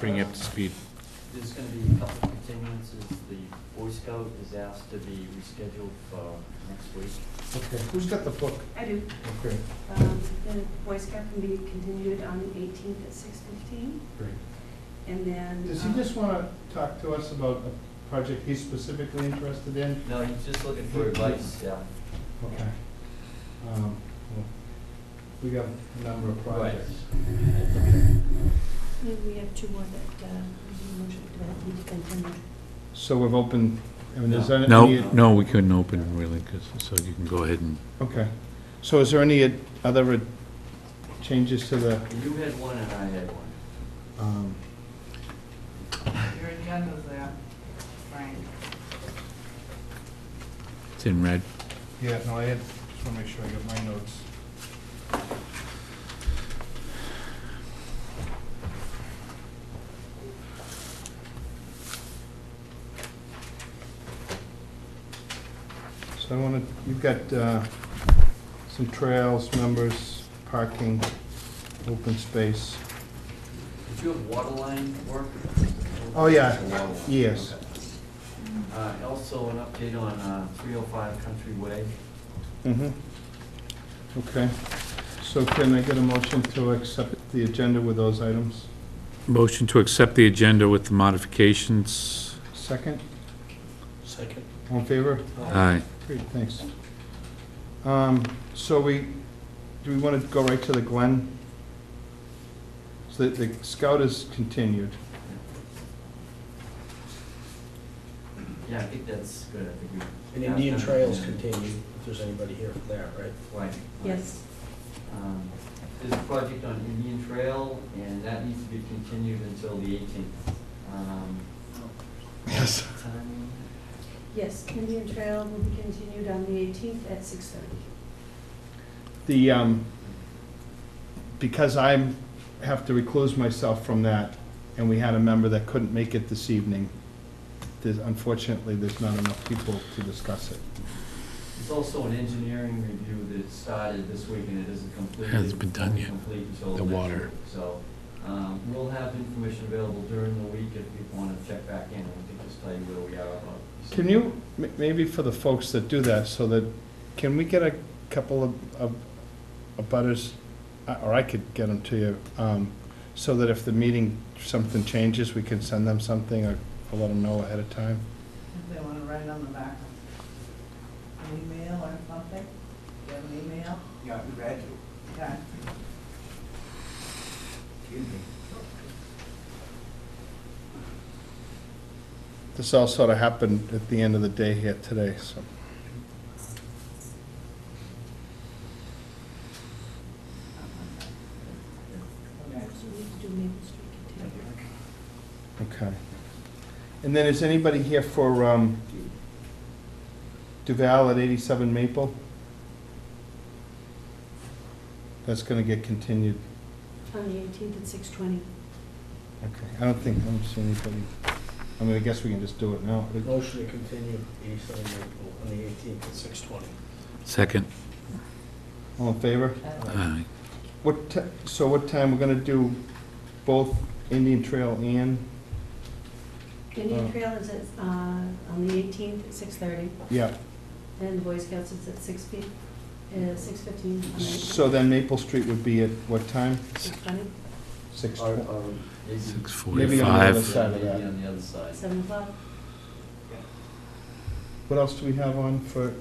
bring you up to speed. There's going to be a couple of continuances. The Boy Scout is asked to be rescheduled for next week. Okay, who's got the book? I do. Okay, The Boy Scout can be continued on the 18th at 6:15. great. And then. Does he just want to talk to us about a project he's specifically interested in? No, he's just looking for advice, yeah. Okay. Well, we got a number of projects. And we have two more that motion to need to continue. So we've opened, I mean, is there any? No, we couldn't open really, so you can go ahead and, Okay. So is there any other changes to the, You had one and I had one. Your agenda's there, Frank. it's in red. yeah, no, just want to make sure I got my notes. So I want to, you've got some trails, members, parking, open space. Did you have water line work? Oh, yeah. Water line. Yes. Okay. Also, an update on 305 Country Way. Mm-hmm. Okay. So can I get a motion to accept the agenda with those items? Motion to accept the agenda with the modifications. Second? Second. All in favor? Aye. Great, thanks. So do we want to go right to the Glen? So the Scout is continued. Yeah, I think that's good. I think we. And Indian Trails continue, if there's anybody here for that, right? Right. Yes. There's a project on Indian Trail, and that needs to be continued until the 18th. Yes. Time? Yes, Indian Trail will be continued on the 18th at 6:30. The, because I have to recluse myself from that, and we had a member that couldn't make it this evening, unfortunately, there's not enough people to discuss it. There's also an engineering review that started this week, and it isn't completed. Hasn't been done yet. Complete until The next water. week. So, we'll have information available during the week if people want to check back in, and we can just tell you where we are about. Can you, maybe for the folks that do that, so that, can we get a couple of butters, or I could get them to you, so that if the meeting, something changes, we can send them something, or let them know ahead of time? If they want to write on the back, an email or something? Do you have an email? Yeah, we read you. Okay. This all sort of happened at the end of the day here today, so. Okay. So we need to do Maple Street continue. Okay. And then is anybody here for Duval at 87 Maple? That's gonna get continued. On the 18th at 6:20. Okay, I don't see anybody, I mean, I guess we can just do it now. Motion to continue 87 Maple on the 18th at 6:20. Second. All in favor? Aye. So what time, we're gonna do both Indian Trail and, Indian Trail is at, on the 18th at 6:30, yeah, and the Boy Scouts is at 6:15 on the 18th. so then Maple Street would be at what time? 6:20, 6, Maybe- Maybe on the other 6:45. side of Maybe that. on the other side. 7 o'clock. What else do we have on for,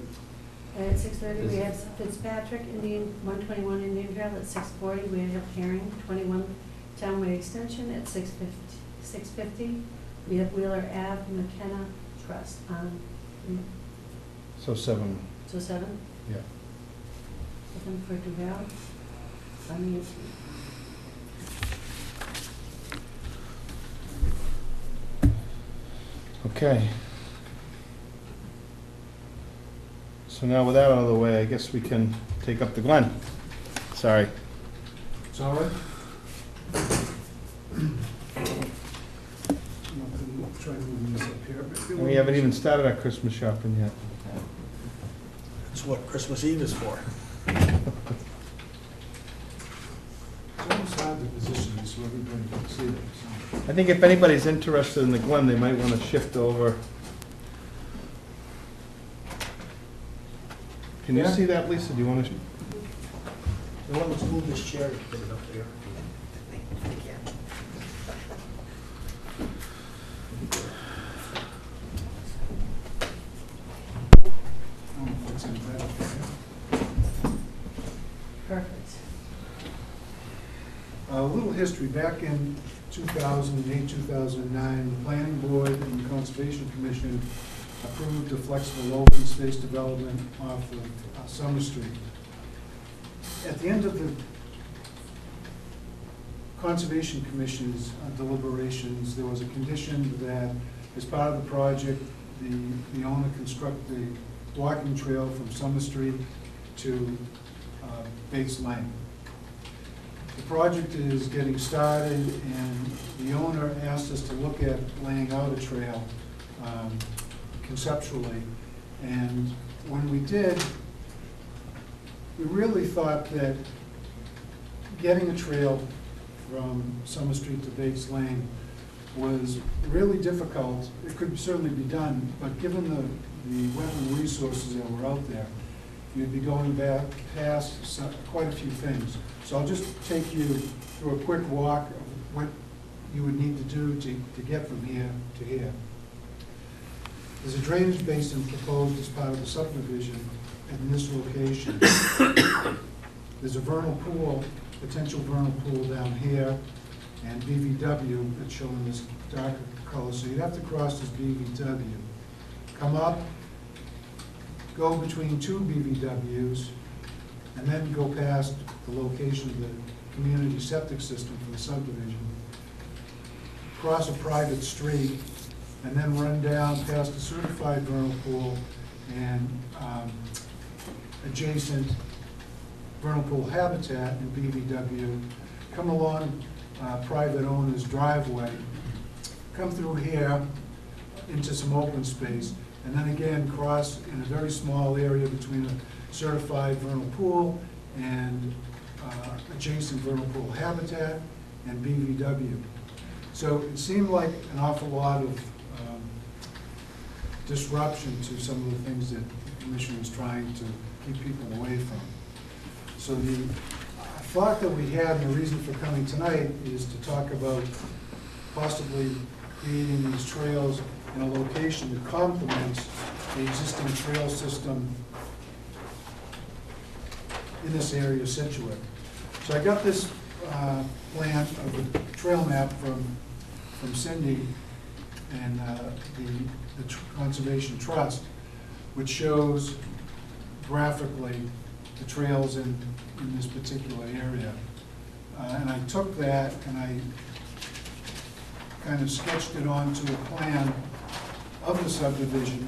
At 6:30, we have Fitzpatrick, 121 Indian Trail at 6:40. We have Herring, 21 Townway Extension at 6:50. We have Wheeler Ave, McKenna Trust on, so 7, so 7. yeah. 7 for Duval on the 18th. Okay. So now with that out of the way, I guess we can take up the Glen. Sorry. It's all right. Try to move this up here. And we haven't even started our Christmas shopping yet. That's what Christmas Eve is for. It's almost hard to position this so everybody can see it. So. I think if anybody's interested in the Glen, they might want to shift over. Can you Yeah. see that, Lisa? Do you want to? You want to move this chair and put it up there? I don't know if it's in better. Perfect. A little history, back in 2008, 2009, the Planning Board and the Conservation Commission approved a flexible open space development off of Summer Street. At the end of the Conservation Commission's deliberations, there was a condition that as part of the project, the owner construct the walking trail from Summer Street to Bates Lane. The project is getting started, and the owner asked us to look at laying out a trail conceptually. And when we did, we really thought that getting a trail from Summer Street to Bates Lane was really difficult. It could certainly be done, but given the wetland resources that were out there, you'd be going back past quite a few things. So I'll just take you through a quick walk of what you would need to do to get from here to here. There's a drainage basin proposed as part of the subdivision in this location. There's a vernal pool, potential vernal pool down here, and BVW that's shown in this darker color. So you'd have to cross this BVW. Come up, go between two BVWs, and then go past the location of the community septic system for the subdivision. Cross a private street, and then run down past the certified vernal pool and adjacent vernal pool habitat in BVW, come along private owner's driveway, come through here into some open space, and then again cross in a very small area between a certified vernal pool and adjacent vernal pool habitat and BVW. So it seemed like an awful lot of disruption to some of the things that the commission was trying to keep people away from. So the thought that we had, and the reason for coming tonight, is to talk about possibly creating these trails in a location that complements the existing trail system in this area of Scituate. So I got this plan of a trail map from Cindy and the Conservation Trust, which shows graphically the trails in this particular area. And I took that and I kind of sketched it onto a plan of the subdivision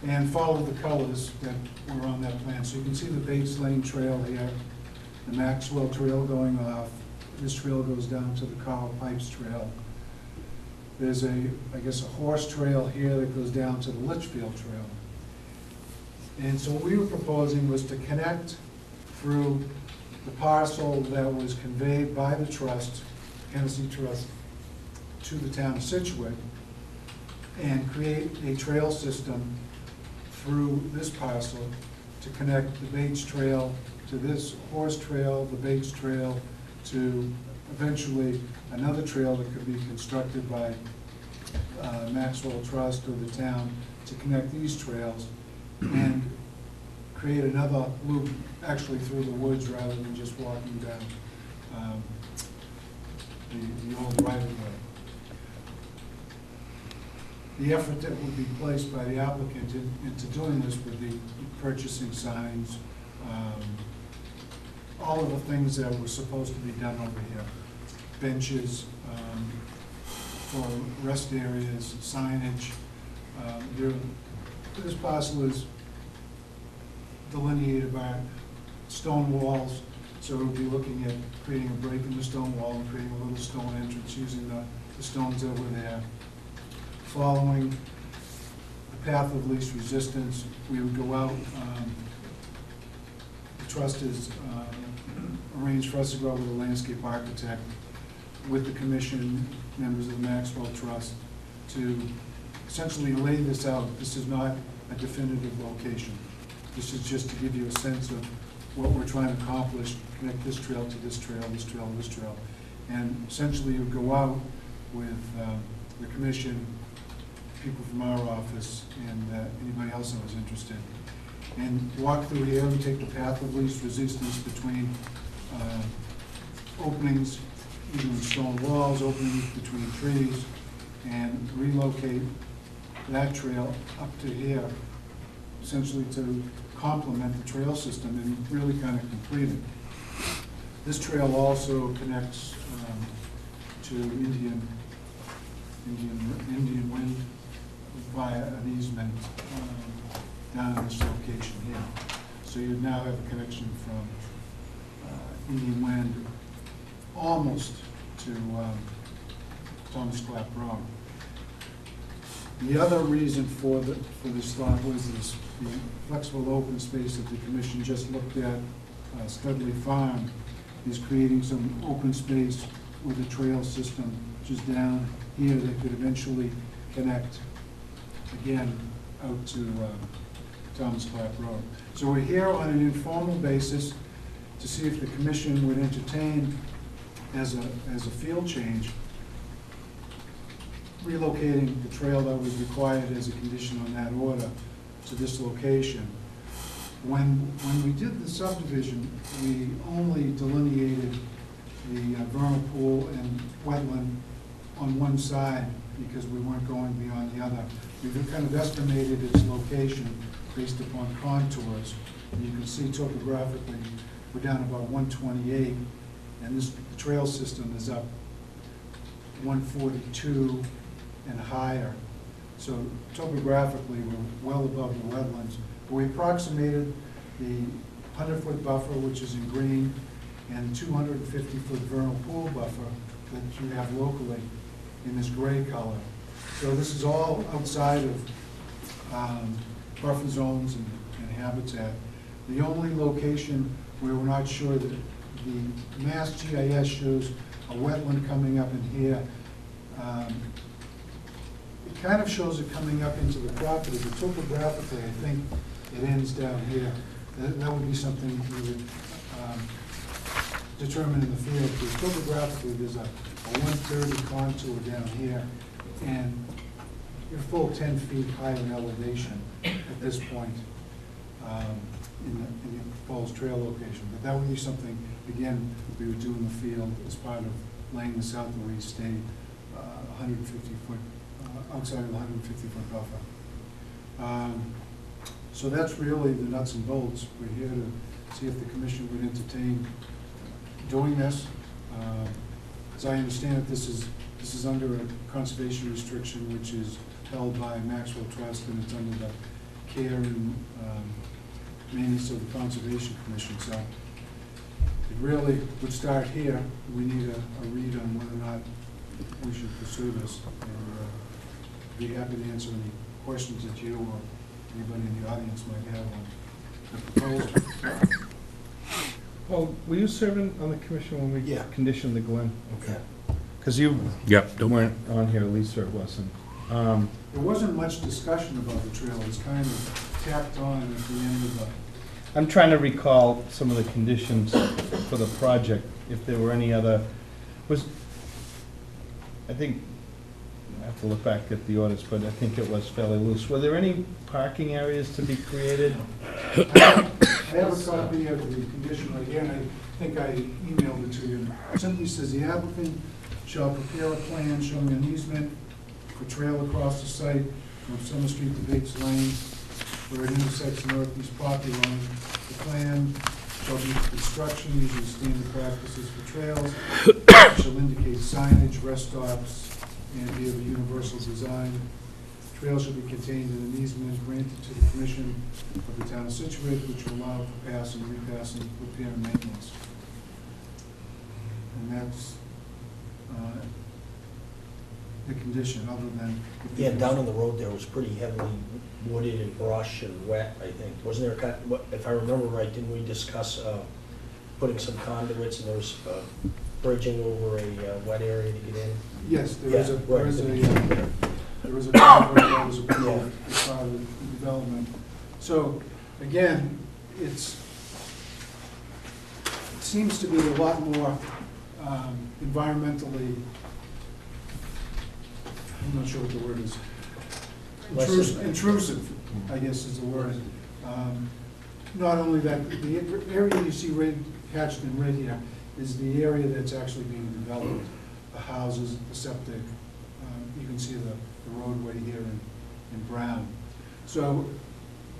and followed the colors that were on that plan. So you can see the Bates Lane Trail here, the Maxwell Trail going off. This trail goes down to the Carl Pipes Trail. There's I guess a horse trail here that goes down to the Litchfield Trail. And so what we were proposing was to connect through the parcel that was conveyed by the trust, Tennessee Trust, to the town of Scituate, and create a trail system through this parcel to connect the Bates Trail to this horse trail, the Bates Trail, to eventually another trail that could be constructed by Maxwell Trust or the town to connect these trails and create another loop actually through the woods rather than just walking down the old right-of-way. The effort that would be placed by the applicant into doing this would be purchasing signs, all of the things that were supposed to be done over here. Benches for rest areas, signage. This parcel is delineated by stone walls, so we'll be looking at creating a break in the stone wall and creating a little stone entrance using the stones that were there. Following the path of least resistance, we would go out. The trust has arranged for us to go out with a landscape architect. with the commission, members of the Maxwell Trust, to essentially lay this out. This is not a definitive location. This is just to give you a sense of what we're trying to accomplish, connect this trail to this trail, this trail, this trail. And essentially you go out with the commission, people from our office, and anybody else that was interested. And walk through here and take the path of least resistance between openings, either in stone walls, openings between trees, and relocate that trail up to here, essentially to complement the trail system and really kind of complete it. This trail also connects to Indian Wind via an easement down in this location here. So you now have a connection from Indian Wind almost to Thomas Clap Road. The other reason for this thought was the flexible open space that the commission just looked at. Studley Farm is creating some open space with a trail system, which is down here that could eventually connect again out to Thomas Clap Road. So we're here on an informal basis to see if the commission would entertain as a field change relocating the trail that was required as a condition on that order to this location. When we did the subdivision, we only delineated the vernal pool and wetland on one side because we weren't going beyond the other. We've kind of estimated its location based upon contours. And you can see topographically, we're down about 128, and this trail system is up 142 and higher. So topographically, we're well above the wetlands. But we approximated the 100-foot buffer, which is in green, and 250-foot vernal pool buffer that you have locally in this gray color. So this is all outside of buffer zones and habitat. The only location where we're not sure that the Mass GIS shows a wetland coming up in here. It kind of shows it coming up into the property, but topographically, I think it ends down here. That would be something we would determine in the field, because topographically, there's a 130 contour down here, and you're full 10 feet higher in elevation at this point in the Falls Trail location. But that would be something, again, we would do in the field as part of laying this out the way we stay 150 foot, outside of the 150-foot buffer. So that's really the nuts and bolts. We're here to see if the commission would entertain doing this. As I understand it, this is under a conservation restriction which is held by Maxwell Trust, and it's under the care and maintenance of the Conservation Commission. So it really would start here. We need a read on whether or not we should pursue this. And be happy to answer any questions that you or anybody in the audience might have on the proposal. Well, were you serving on the commission when we Yeah. conditioned the Glen? Okay. Because you Yep. weren't on here, Lisa wasn't. There wasn't much discussion about the trail. It's kind of tacked on at the end of the. I'm trying to recall some of the conditions for the project, if there were any other, I think, I have to look back at the orders, but I think it was fairly loose. Were there any parking areas to be created? I have a copy of the condition right here, and I think I emailed it to you. It simply says the applicant shall prepare a plan showing an easement for trail across the site from Summer Street to Bates Lane, where it intersects northeast property line. The plan shall be for construction using standard practices for trails. It shall indicate signage, rest stops, and be of a universal design. Trail should be contained in an easement granted to the commission of the town of Scituate, which will allow for passing, repassing, repair, and maintenance. And that's the condition, other than. Yeah, down on the road there was pretty heavily wooded and brush and wet, I think. Wasn't there, if I remember right, didn't we discuss putting some conduits, and there was bridging over a wet area to get in. Yes, there is a, Yeah, there right. is a, there is a driveway that was approved as part of the development. So, again, it seems to be a lot more environmentally, I'm not sure what the word is. Intrusive, I guess is the word. Not only that, the area you see hatched in red here is the area that's actually being developed. The houses, the septic, you can see the roadway here in brown. So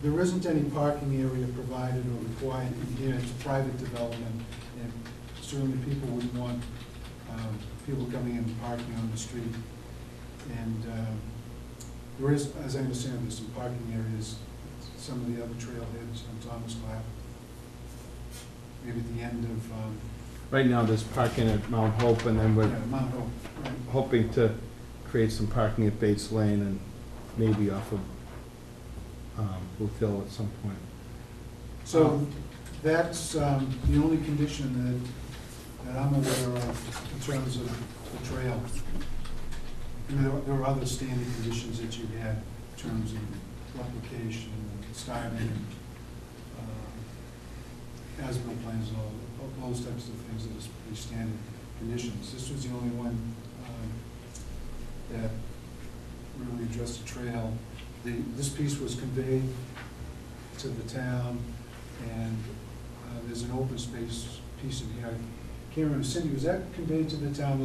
there isn't any parking area provided or required in here. It's a private development, and certainly people wouldn't want people coming in and parking on the street. And there is, as I understand, there's some parking areas, some of the other trailheads on Thomas Lab, maybe at the end of, Right now, there's parking at Mount Hope, and then we're Mount Hope, right? hoping to create some parking at Bates Lane and maybe off of Booth Hill at some point. So that's the only condition that I'm aware of in terms of the trail. And there were other standing conditions that you had in terms of replication, styling, as-built plans, and all those types of things that is pretty standard conditions. This was the only one that really addressed the trail. This piece was conveyed to the town, and there's an open space piece in here. I can't remember, Cindy, was that conveyed to the town,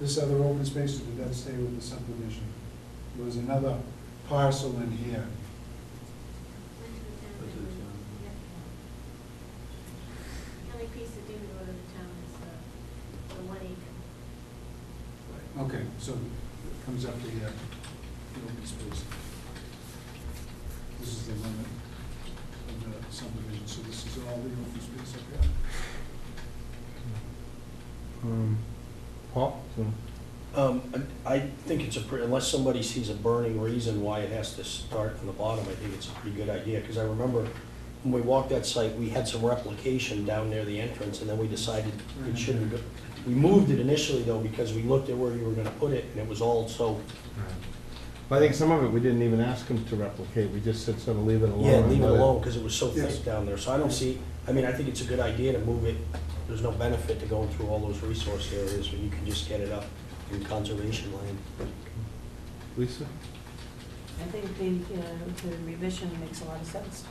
this other open space, or did that stay with the subdivision? There was another parcel in here. The only piece that didn't go to the town is the 1 acre. Okay, so it comes up to the open space. This is the limit of the subdivision, so this is all the open space up here. Paul? I think it's unless somebody sees a burning reason why it has to start from the bottom, I think it's a pretty good idea, because I remember when we walked that site, we had some replication down near the entrance, and then we decided it shouldn't go. We moved it initially, though, because we looked at where you were gonna put it, and it was all so, Well, I think some of it, we didn't even ask them to replicate, we just said sort of leave it alone. yeah, leave it and let alone, because it was so Yes. thick down there. So I don't see, I mean, I think it's a good idea to move it. There's no benefit to going through all those resource areas when you can just get it up in conservation land. Lisa? I think the revision makes a lot of sense.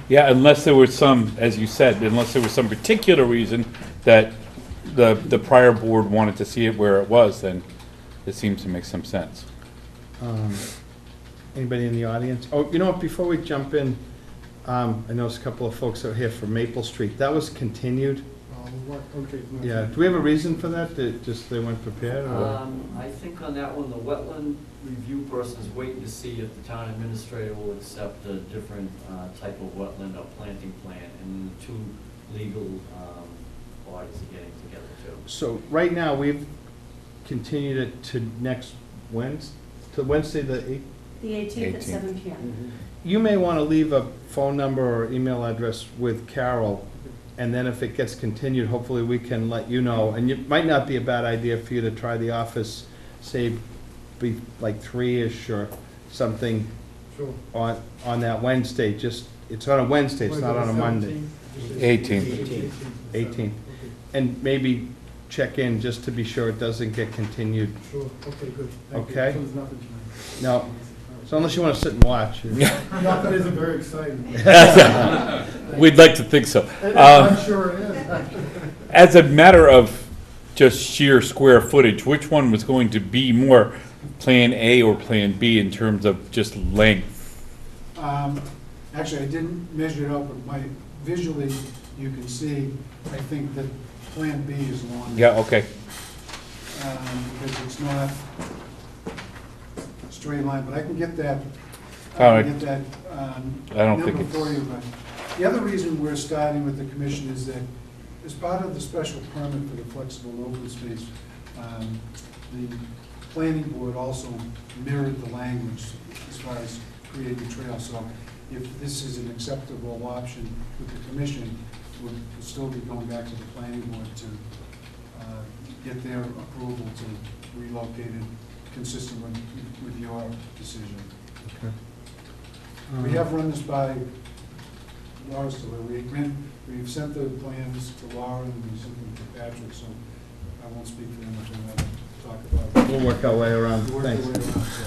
Yeah, unless there was some, as you said, unless there was some particular reason that the prior board wanted to see it where it was, then it seems to make some sense. Anybody in the audience? Oh, you know what, before we jump in, I noticed a couple of folks out here from Maple Street. That was continued. Okay. Yeah, do we have a reason for that? Just they weren't prepared, or? I think on that one, the wetland review person's waiting to see if the town administrator will accept a different type of wetland or planting plan, and the two legal bodies are getting together too. So, right now, we've continued it to next Wednesday, to Wednesday the 8th? The 18th at 18th. 7 PM. You may want to leave a phone number or email address with Carol, and then if it gets continued, hopefully we can let you know. And it might not be a bad idea for you to try the office, say, be like 3-ish or something Sure. on that Wednesday. Just, it's on a Wednesday, it's not on a Monday. 18th. 18th. And maybe check in just to be sure it doesn't get continued. Sure, okay, good. Thank you. Okay. So there's nothing tonight? No. So unless you want to sit and watch. Not that isn't very exciting. We'd like to think so. I'm sure it is. As a matter of just sheer square footage, which one was going to be more Plan A or Plan B in terms of just length? Actually, I didn't measure it out, but visually, you can see, I think that Plan B is longer. Yeah, okay. Because it's not a straight line, but I can get that, All I right. can get that I don't think number for you. But the other reason we're starting with the commission is that as part of the special permit for the flexible open space, the planning board also mirrored the language as far as creating trails. So if this is an acceptable option with the commission, would still be going back to the planning board to get their approval to relocate it consistent with your decision. Okay. We have run this by Laura still. We've sent the plans to Laura and we sent them to Patrick, so I won't speak for them if they want to talk about it. We'll work our way around. We'll work our way Thanks. around, so.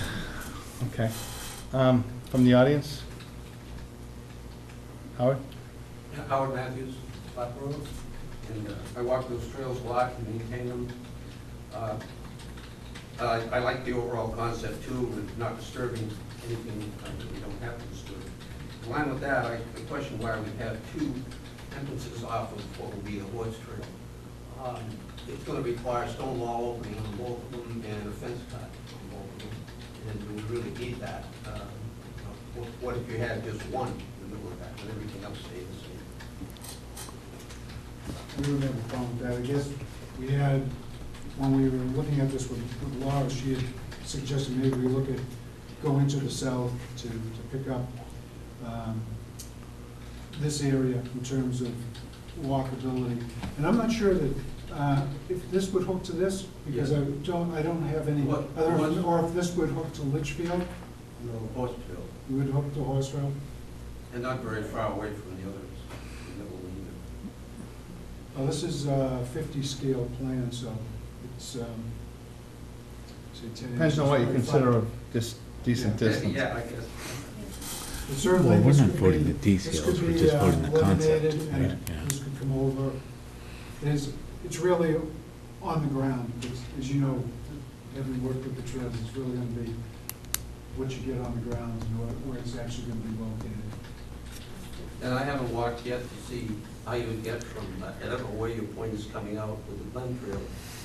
Okay. From the audience? Howard? Howard Matthews, Flat Road, and I walk those trails a lot and maintain them. I like the overall concept too, with not disturbing anything that we don't have to disturb. In line with that, I question why we have two entrances off of what will be the horse trail. It's going to require stone wall opening on both of them and a fence cut on both of them. And do we really need that? What if you had just one in the middle of that and everything else stayed the same? We don't have a problem with that. I guess we had, when we were looking at this with Laura, she had suggested maybe we look at going to the south to pick up this area in terms of walkability. And I'm not sure that if this would hook to this, because I don't have any What- other, or if this would hook to Litchfield, No, horse trail, we would hook to Horse Trail. and not very far away from the others. The middle one either. Well, this is a 50 scale plan, so it's, say 10 Depends on what you inches, consider 45. a decent distance. Yeah, I guess. But certainly Well, we're this not could voting be- the details, this could we're be, just voting the concept, eliminated, and right, yeah. this could come over. It's really on the ground, because as you know, having worked with the trails, it's really gonna be what you get on the ground and where it's actually gonna be located. And I haven't walked yet to see how you would get from, I don't know where your point is coming out with the Glen Trail,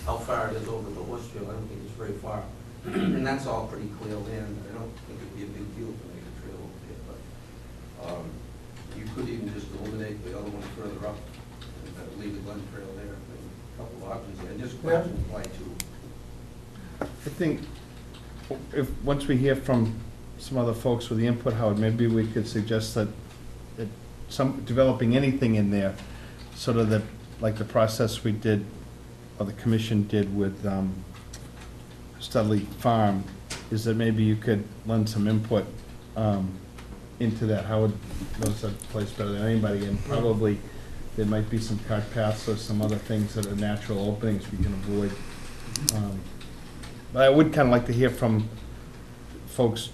how far it is over the horse trail, I don't think it's very far. And that's all pretty clear land, I don't think it'd be a big deal to make a trail over there, but you could even just eliminate the other one further up, and leave the Glen Trail there, a couple of options there, and just question why two. I think if, once we hear from some other folks with the input, Howard, maybe we could suggest that some, developing anything in there, sort of like the process we did, or the commission did with Studley Farm, is that maybe you could lend some input into that. Howard knows that place better than anybody, and probably there might be some cart paths or some other things that are natural openings we can avoid. But I would kind of like to hear from folks,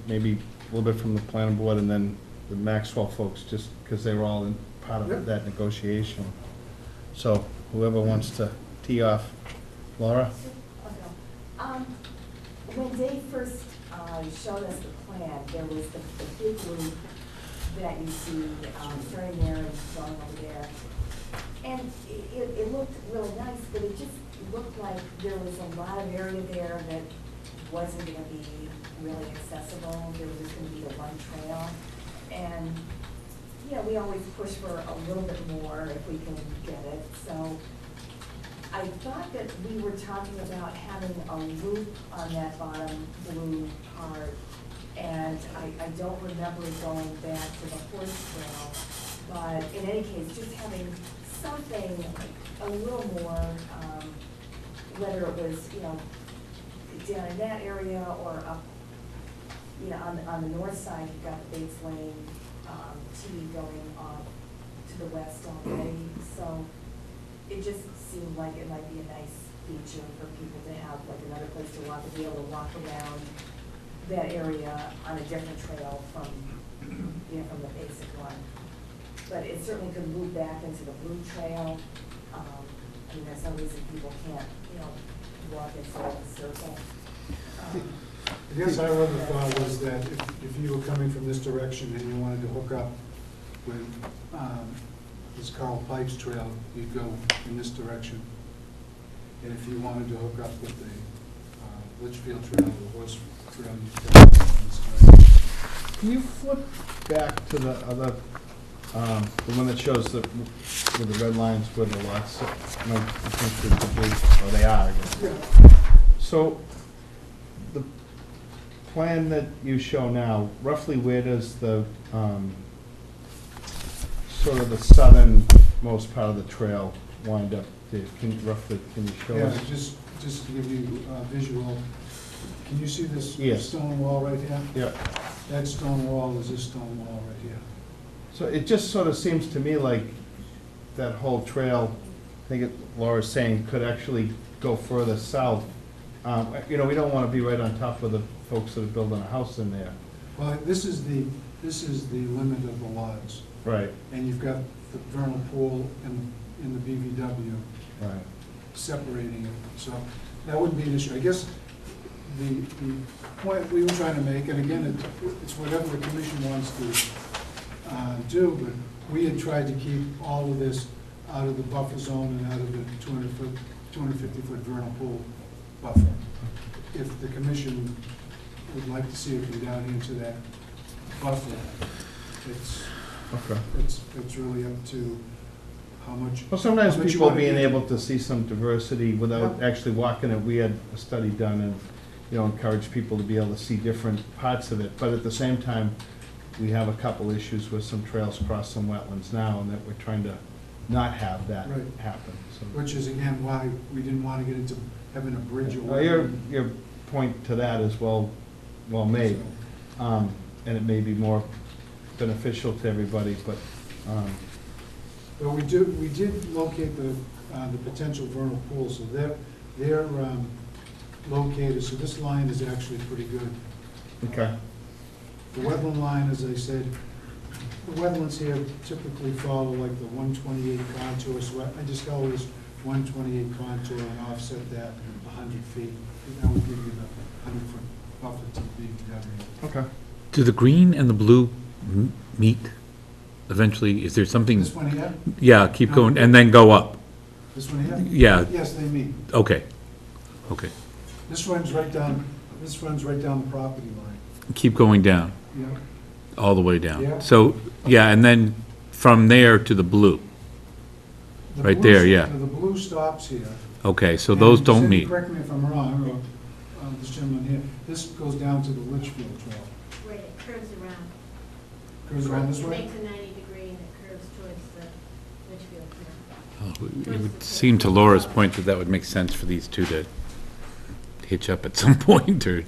maybe a little bit from the planning board and then the Maxwell folks, just because they were all in part Yep. of that negotiation. So whoever wants to tee off. Laura? When Dave first showed us the plan, there was the big loop that you see starting there and going over there. And it looked really nice, but it just looked like there was a lot of area there that wasn't gonna be really accessible. There was just gonna be the one trail. And, you know, we always push for a little bit more if we can get it. So I thought that we were talking about having a loop on that bottom blue part. And I don't remember going back to the horse trail. But in any case, just having something like a little more, whether it was, you know, down in that area or up, you know, on the north side, you've got the Bates Lane, T going off to the west already. So it just seemed like it might be a nice feature for people to have, like another place to walk, to be able to walk around that area on a different trail from, you know, from the basic one. But it certainly could loop back into the blue trail. I mean, there's no reason people can't, you know, walk in sort of a circle. I guess our other thought was that if you were coming from this direction and you wanted to hook up with this Carl Pipes Trail, you'd go in this direction. And if you wanted to hook up with the Litchfield Trail or the Horse Trail, you'd go in this direction. Can you flip back to the other, the one that shows the, with the red lines where the lots, no, I think they're big, or they are, I guess. Yeah. So, the plan that you show now, roughly where does the, sort of the southern most part of the trail wind up, Dave? Can you show Yeah, us? just to give you a visual, can you see this Yes. stone wall right here? Yeah. That stone wall is this stone wall right here. So it just sort of seems to me like that whole trail, I think Laura's saying, could actually go further south. You know, we don't want to be right on top of the folks that are building a house in there. Well, this is the limit of the lots, Right, and you've got the vernal pool in the BVW right. separating it, so that wouldn't be an issue. I guess the point we were trying to make, and again, it's whatever the commission wants to do, but we had tried to keep all of this out of the buffer zone and out of the 250-foot vernal pool buffer. If the commission would like to see it go down into that buffer, Okay. it's really up to how much. Well, sometimes how much you people wanna being get. able to see some diversity without Yeah. actually walking it, we had a study done and, you know, encourage people to be able to see different parts of it. But at the same time, we have a couple issues with some trails cross some wetlands now, and that we're trying to not have that Right. happen, so. Which is again why we didn't want to get into having a bridge or Well, your point to that is well made, and it may be more beneficial to everybody, but, But we did locate the potential vernal pool, so they're located, so this line is actually pretty good. okay. The wetland line, as I said, the wetlands here typically follow like the 128 contour, so I just always 128 contour and offset that 100 feet. That would give you the 100-foot buffer to the BVW. Okay. Do the green and the blue meet eventually? Is there something? This one here, Yeah, keep going, and then go up. this one here? Yeah, Yes, they meet. okay, okay. This runs right down the property line. Keep going down, Yeah. all the way down. Yeah. So, yeah, and then from there to the blue. The Right blue- there, yeah. The blue stops here. Okay, so those And don't Cindy, meet. correct me if I'm wrong, or this gentleman here, this goes down to the Litchfield Trail. Right, it curves around. Goes around this It way? makes a 90-degree and it curves towards the Litchfield Trail. It would seem to Laura's point that that would make sense for these two to hitch up at some point or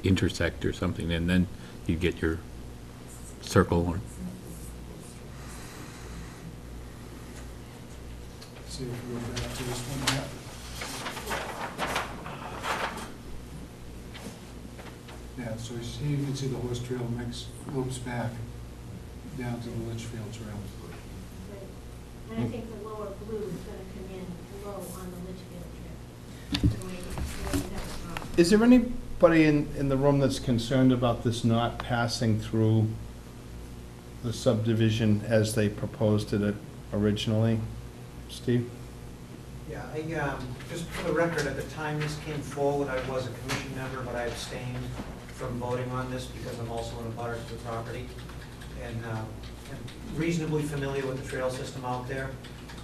intersect or something, and then you'd get your circle. Or See if we go back to this one here. Yeah, so here you can see the horse trail loops back down to the Litchfield Trail. Right. And I think the lower blue is gonna come in low on the Litchfield Trail. The way you have it drawn. Is there anybody in the room that's concerned about this not passing through the subdivision as they proposed it originally? Steve? Yeah, just for the record, at the time this came forward, I was a commission member, but I abstained from voting on this because I'm also in a butter to the property. And I'm reasonably familiar with the trail system out there.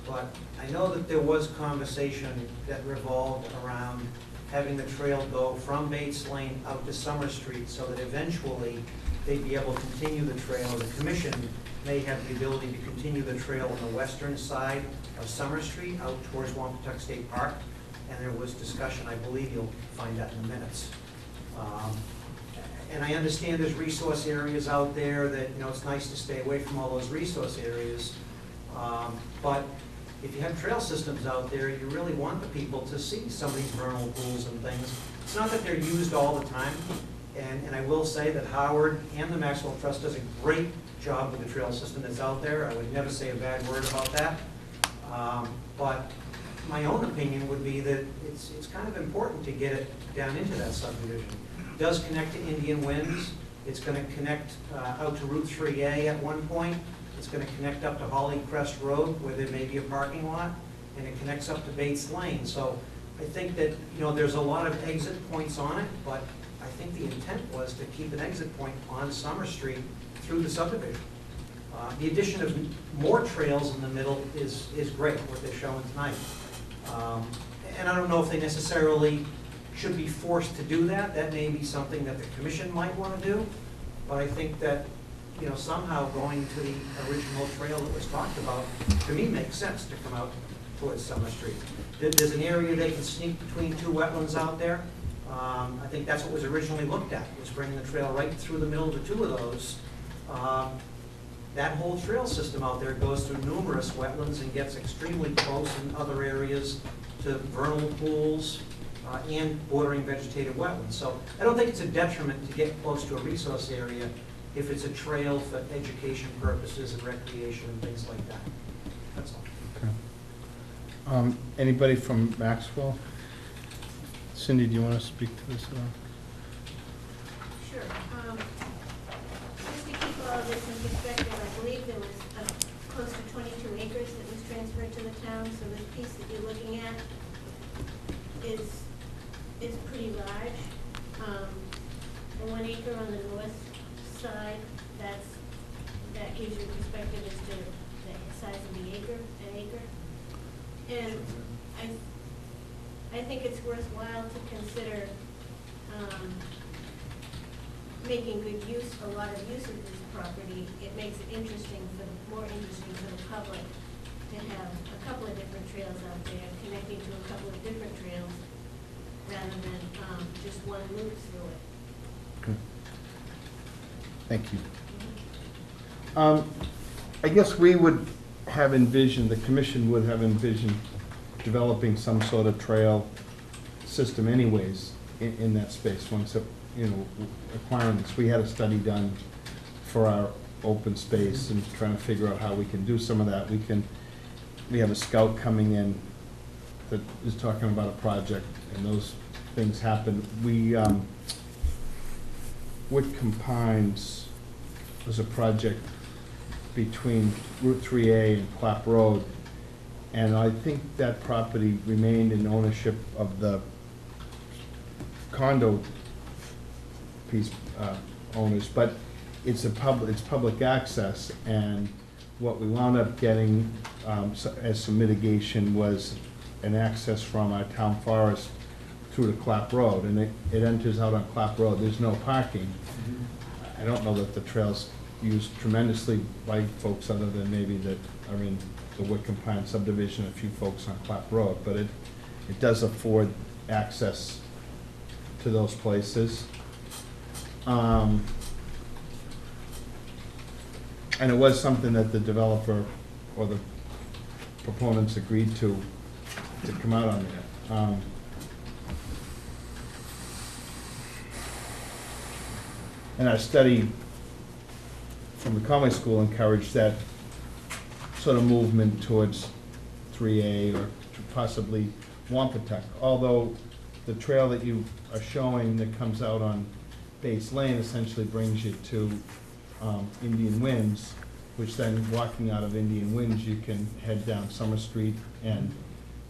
But I know that there was conversation that revolved around having the trail go from Bates Lane out to Summer Street so that eventually they'd be able to continue the trail. The commission may have the ability to continue the trail on the western side of Summer Street out towards Wampatuck State Park. And there was discussion, I believe you'll find that in the minutes. And I understand there's resource areas out there that, you know, it's nice to stay away from all those resource areas. But if you have trail systems out there, you really want the people to see some of these vernal pools and things. It's not that they're used all the time, and I will say that Howard and the Maxwell Trust does a great job with the trail system that's out there. I would never say a bad word about that. But my own opinion would be that it's kind of important to get it down into that subdivision. It does connect to Indian Winds. It's going to connect out to Route 3A at one point. It's going to connect up to Holly Crest Road, where there may be a parking lot, and it connects up to Bates Lane. So I think that, you know, there's a lot of exit points on it, but I think the intent was to keep an exit point on Summer Street through the subdivision. The addition of more trails in the middle is great, what they're showing tonight. And I don't know if they necessarily should be forced to do that. That may be something that the commission might want to do. But I think that, you know, somehow going to the original trail that was talked about to me, makes sense to come out towards Summer Street. There's an area they can sneak between two wetlands out there. I think that's what was originally looked at, was bringing the trail right through the middle of the two of those. That whole trail system out there goes through numerous wetlands and gets extremely close in other areas to vernal pools and bordering vegetated wetlands. So I don't think it's a detriment to get close to a resource area if it's a trail for education purposes and recreation and things like that. That's all. Okay. Anybody from Maxwell? Cindy, do you want to speak to this at all? Sure. Just to keep all of this in perspective, I believe there was close to 22 acres that was transferred to the town, so this piece that you're looking at is pretty large. The 1 acre on the north side, that gives you perspective as to the size of the acre, an acre. And I think it's worthwhile to consider making good use, a lot of use of this property. It makes it more interesting for the public to have a couple of different trails out there, connecting to a couple of different trails, rather than just one loop through it. Okay. Thank you. I guess we would have envisioned, the commission would have envisioned developing some sort of trail system anyways in that space, once, acquiring this. We had a study done for our open space and trying to figure out how we can do some of that. We have a scout coming in that is talking about a project, and those things happen. Whitcomb Pines was a project between Route 3A and Clap Road, and I think that property remained in ownership of the condo piece owners, but it's public access, and what we wound up getting as some mitigation was an access from our town forest through to Clap Road, and it enters out on Clap Road. There's no parking. I don't know that the trail's used tremendously by folks other than maybe that are in the Whitcomb Pine subdivision, a few folks on Clap Road, but it does afford access to those places. And it was something that the developer or the proponents agreed to come out on there. And our study from the Conway School encouraged that sort of movement towards 3A or to possibly Wampatuck. Although the trail that you are showing that comes out on Bates Lane essentially brings you to Indian Winds, which then walking out of Indian Winds, you can head down Summer Street and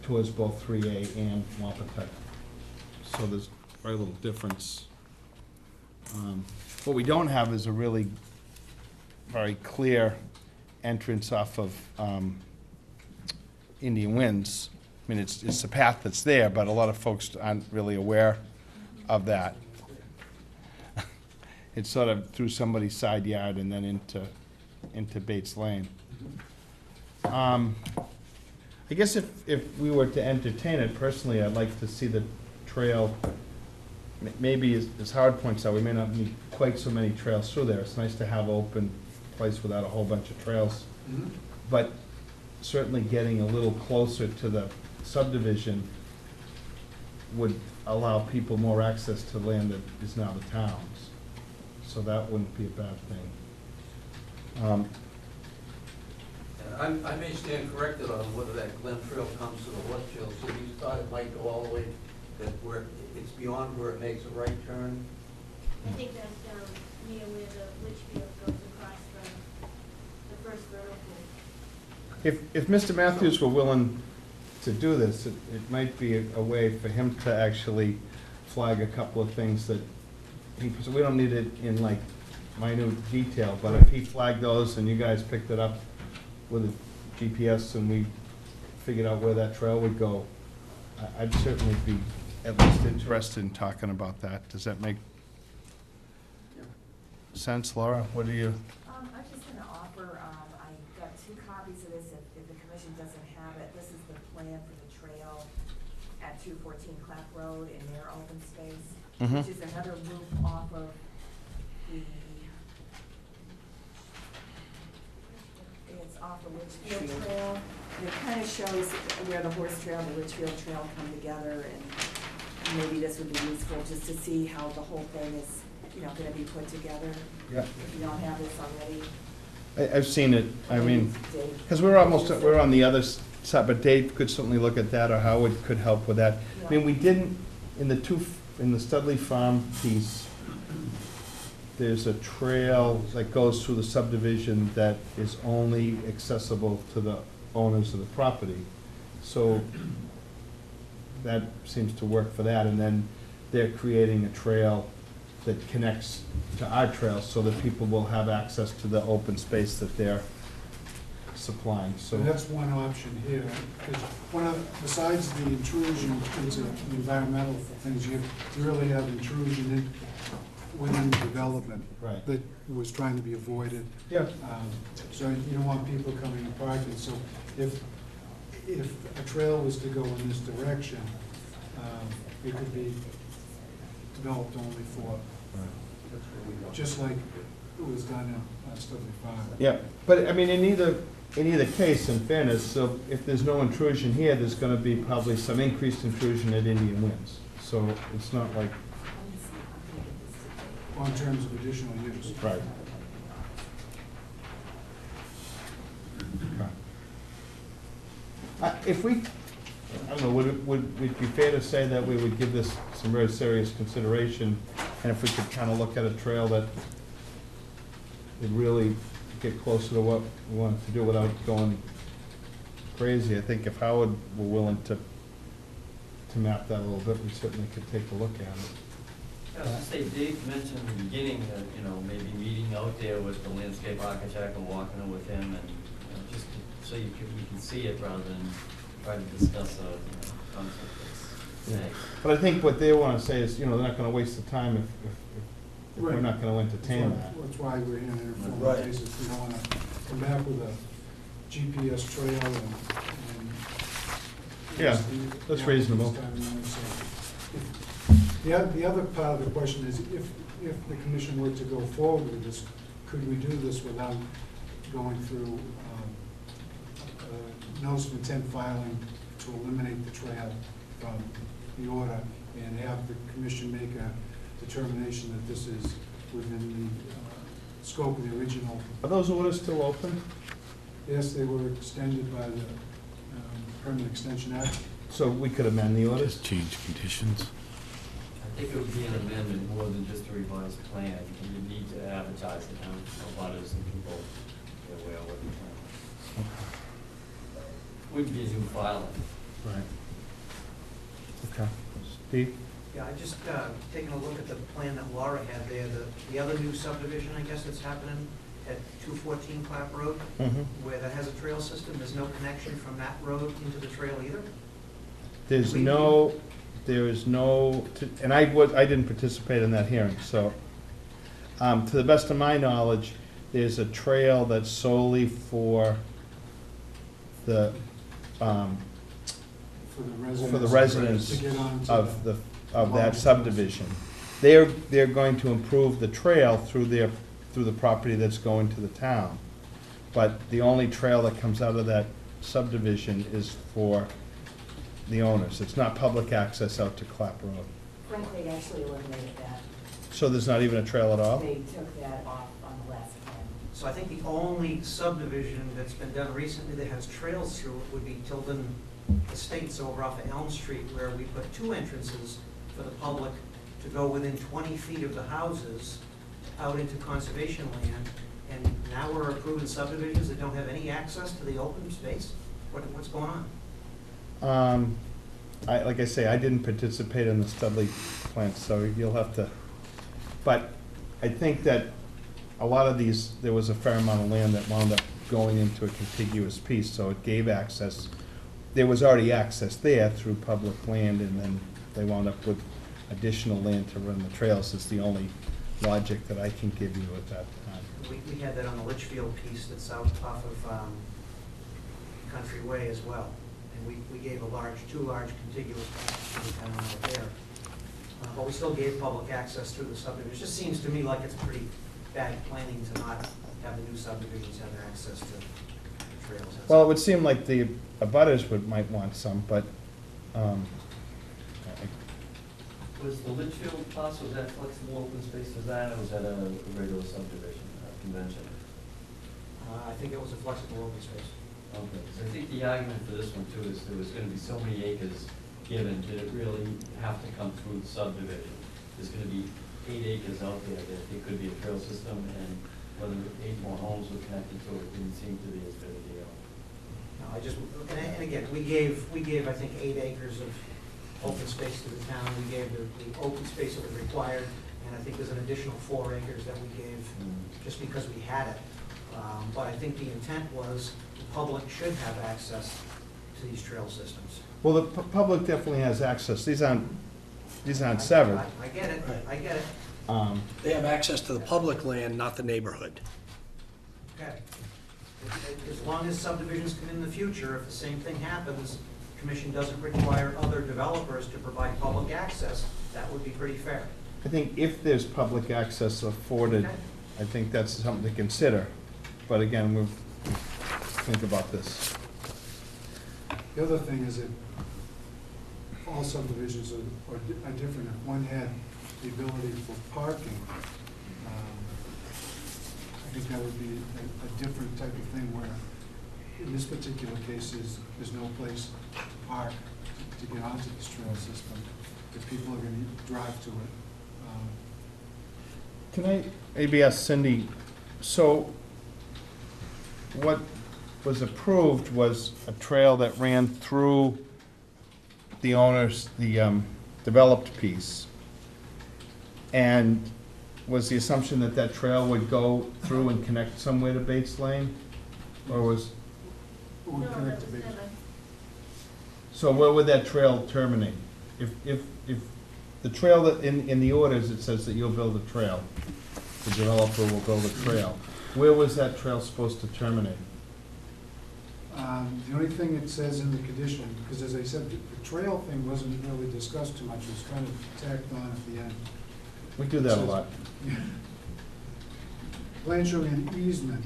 towards both 3A and Wampatuck. So there's very little difference. What we don't have is a really very clear entrance off of Indian Winds. I mean, it's a path that's there, but a lot of folks aren't really aware of that. It's sort of through somebody's side yard and then into Bates Lane. I guess if we were to entertain it, personally, I'd like to see the trail, maybe as Howard points out, we may not need quite so many trails through there. It's nice to have open place without a whole bunch of trails. Mhm. But certainly getting a little closer to the subdivision would allow people more access to land that is now the town's. So that wouldn't be a bad thing. I may stand corrected on whether that Glen Trail comes to the Litchfield, so you thought it might go all the way, that where it's beyond where it makes a right turn? I think that's down near where the Litchfield goes across from the first vernal pool. If Mr. Matthews were willing to do this, it might be a way for him to actually flag a couple of things that so we don't need it in like minute detail, but if he flagged those and you guys picked it up with a GPS and we figured out where that trail would go, I'd certainly be at least interested in talking about that. Does that make sense, Laura? What do you? I was just gonna offer, I got 2 copies of this, if if the commission doesn't have it, this is the plan for the trail at 214 Clap Road in their open space, Mhm. which is another loop off of the, it's off the Litchfield Trail. And it kind of shows where the horse trail and the Litchfield Trail come together, and maybe this would be useful just to see how the whole thing is, gonna be put together. Yeah. If you don't have this already. I've seen it, I mean, Dave. because we're on the other side, but Dave could certainly look at that, or Howard could help with that. I mean, we didn't, in the Studley Farm piece, there's a trail that goes through the subdivision that is only accessible to the owners of the property. So that seems to work for that, and then they're creating a trail that connects to our trail so that people will have access to the open space that they're supplying, So so. that's one option here, because besides the intrusion into the environmental things, you really have intrusion within the development. Right. That was trying to be avoided. Yeah. So you don't want people coming and parking, so if a trail was to go in this direction, it could be developed only for, just like it was done in Studley Farm. Yeah, but I mean, in either case, in fairness, so if there's no intrusion here, there's gonna be probably some increased intrusion at Indian Winds. So it's not like. Or in terms of additional use. Right. If we, I don't know, would it be fair to say that we would give this some very serious consideration, and if we could kind of look at a trail that would really get closer to what we wanted to do without going crazy? I think if Howard were willing to map that a little bit, we certainly could take a look at it. I was gonna say, Dave mentioned in the beginning that, maybe meeting out there with the landscape architect and walking with him and, just so we can see it rather than try to discuss a concept that's Yeah. vague. But I think what they want to say is, they're not going to waste the time if we're Right. not going to entertain that. That's why we're here on an informal Right. basis. We don't want to come back with a GPS trail and. Yeah, that's reasonable. The other part of the question is, if the commission were to go forward with this, could we do this without going through notice of intent filing to eliminate the trail from the order and have the commission make a determination that this is within the scope of the original? Are those orders still open? Yes, they were extended by the Permanent Extension Act. So we could amend the orders? change conditions. I think it would be an amendment more than just a revised plan. You need to advertise it now, butters and people be aware of what the plan is. Wouldn't be a new filing. Right. Okay. Steve? Yeah, I just, taking a look at the plan that Laura had there, the other new subdivision, I guess, that's happening at 214 Clap Road, Mm-hmm. where that has a trail system, there's no connection from that road into the trail either? There is no, and I didn't participate in that hearing, so, to the best of my knowledge, there's a trail that's solely for the, for the residents To get onto of that subdivision. They're going to improve the trail through the property that's going to the town. But the only trail that comes out of that subdivision is for the owners. It's not public access out to Clap Road. Frank, they actually eliminated that. So there's not even a trail at all? They took that off on the last plan. So I think the only subdivision that's been done recently that has trails through it would be Tilden Estates over off of Elm Street, where we put two entrances for the public to go within 20 feet of the houses out into conservation land. And now we're approving subdivisions that don't have any access to the open space? What's going on? Like I say, I didn't participate in the Studley plant, so you'll have to, but I think that a lot of these, there was a fair amount of land that wound up going into a contiguous piece, so it gave access. There was already access there through public land, and then they wound up with additional land to run the trails. Is the only logic that I can give you at that time. We had that on the Litchfield piece that's out off of Country Way as well. And we gave two large contiguous patches to the town out there. But we still gave public access through the subdivision. It just seems to me like it's pretty bad planning to not have the new subdivisions have access to the trails. Well, it would seem like the abutters might want some, but, Was the Litchfield Plus, was that flexible open space design, or was that a regular subdivision, convention? I think it was a flexible open space. Okay, so I think the argument for this one too is there was gonna be so many acres given, did it really have to come through the subdivision? There's gonna be 8 acres out there that it could be a trail system, and whether 8 more homes were connected to it didn't seem to be as big a deal. No, and again, we gave, I think, 8 acres of open space to the town. We gave the open space that was required, and I think there's an additional 4 acres that we gave just because we had it. But I think the intent was the public should have access to these trail systems. well, the public definitely has access. These aren't severed. I get it, I get it. They have access to the public land, not the neighborhood. Okay. As long as subdivisions come in the future, if the same thing happens, the commission doesn't require other developers to provide public access, that would be pretty fair. I think if there's public access afforded, Okay. I think that's something to consider. But again, we'll think about this. The other thing is that all subdivisions are different. If one had the ability for parking, I think that would be a different type of thing where, in this particular case, there's no place to park to get onto this trail system, if people are gonna drive to it. Can I maybe ask Cindy, so what was approved was a trail that ran through the owner's, the developed piece. And was the assumption that that trail would go through and connect somewhere to Bates Lane? Or was, Or No, connect that to was Bates. never. so where would that trail terminate? If the trail that, in the orders, it says that you'll build a trail, the developer will build a trail. Where was that trail supposed to terminate? The only thing it says in the condition, because as I said, the trail thing wasn't really discussed too much, it was kind of tacked on at the end. We do that a lot. Plan showing an easement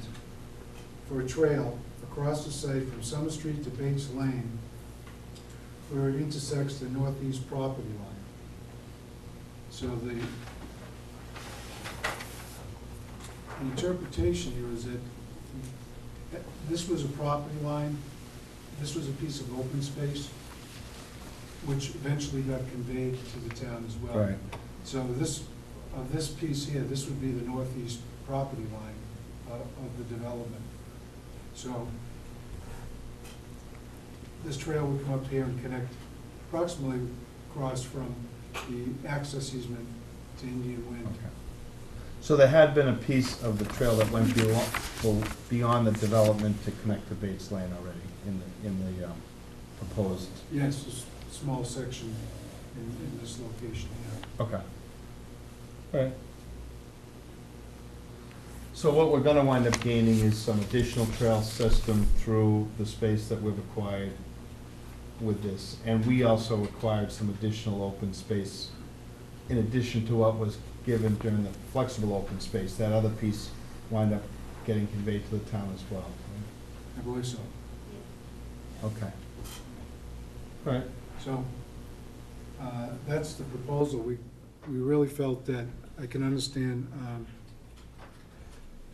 for a trail across the site from Summer Street to Bates Lane, where it intersects the northeast property line. So the interpretation here is that this was a property line, this was a piece of open space, which eventually got conveyed to the town as well. Right. So this piece here, this would be the northeast property line of the development. So this trail would come up here and connect approximately across from the access easement to Indian Wind. Okay. So there had been a piece of the trail that went beyond the development to connect to Bates Lane already in the proposed. Yes, a small section in this location here. Okay. All right. So what we're gonna wind up gaining is some additional trail system through the space that we've acquired with this. And we also acquired some additional open space in addition to what was given during the flexible open space. That other piece wind up getting conveyed to the town as well. I believe so. Okay. All right. So, that's the proposal. We really felt that, I can understand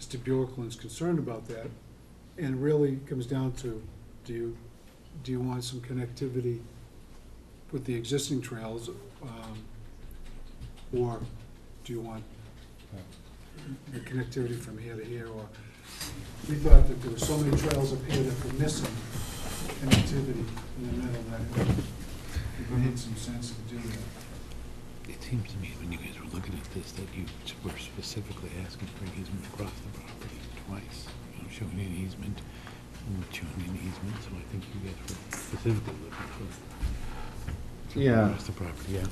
Mr. Bjorklund's concern about that. And it really comes down to, do you want some connectivity with the existing trails? Or do you want the connectivity from here to here? Or we thought that there were so many trails up here that were missing connectivity in the middle that it made some sense to do that. It seems to me when you guys were looking at this, that you were specifically asking for an easement across the property twice. You know, showing an easement, and showing an easement, so I think you guys were specifically looking for Yeah. across the property, yeah.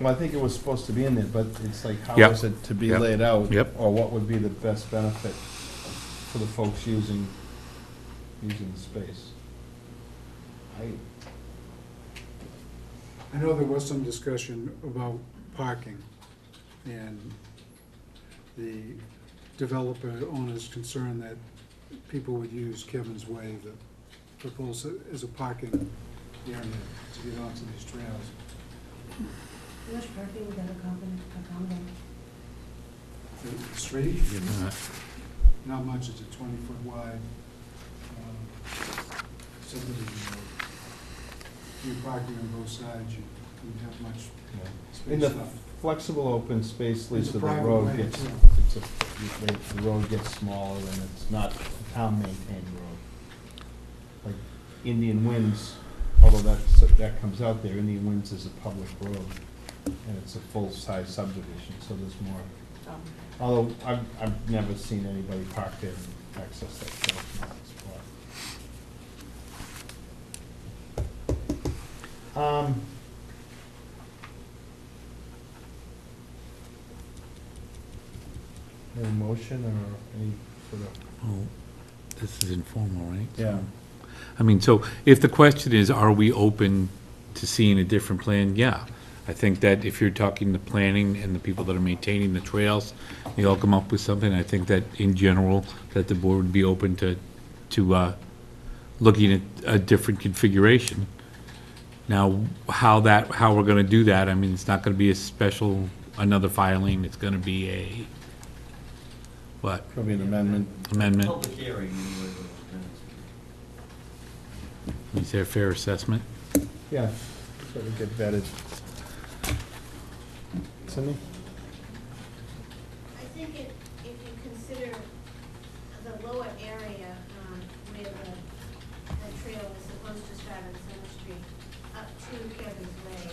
Well, I think it was supposed to be in there, but it's like, how Yep. is it to be Yep. laid out? Yep. Or what would be the best benefit for the folks using using the space. I know there was some discussion about parking, and the developer owner's concerned that people would use Kevin's Way, the proposed as a parking area to get onto these trails. How much parking would that accommodate? The street, You're not. not much, it's a 20-foot wide subdivision road. If you're parking on both sides, you wouldn't have much In space the left. flexible open space, It's Lisa, a the private road way, gets, too. the road gets smaller and it's not a town-maintained road. Like Indian Winds, although that comes out there, Indian Winds is a public road, and it's a full-size subdivision, so there's more. Although I've never seen anybody park there and access that trail from that spot. Any motion or any sort of? Well, this is informal, right? Yeah. I mean, so if the question is, are we open to seeing a different plan? Yeah. I think that if you're talking the planning and the people that are maintaining the trails, they all come up with something. I think that in general, that the board would be open to looking at a different configuration. Now, how we're gonna do that, I mean, it's not gonna be a special, another filing, it's gonna be a, what, Probably an amendment. amendment? Public hearing, anyway, Is there a fair assessment? Yeah, so we get vetted. Cindy? I think if you consider the lower area, where the trail is supposed to start on Center Street up to Kevin's Way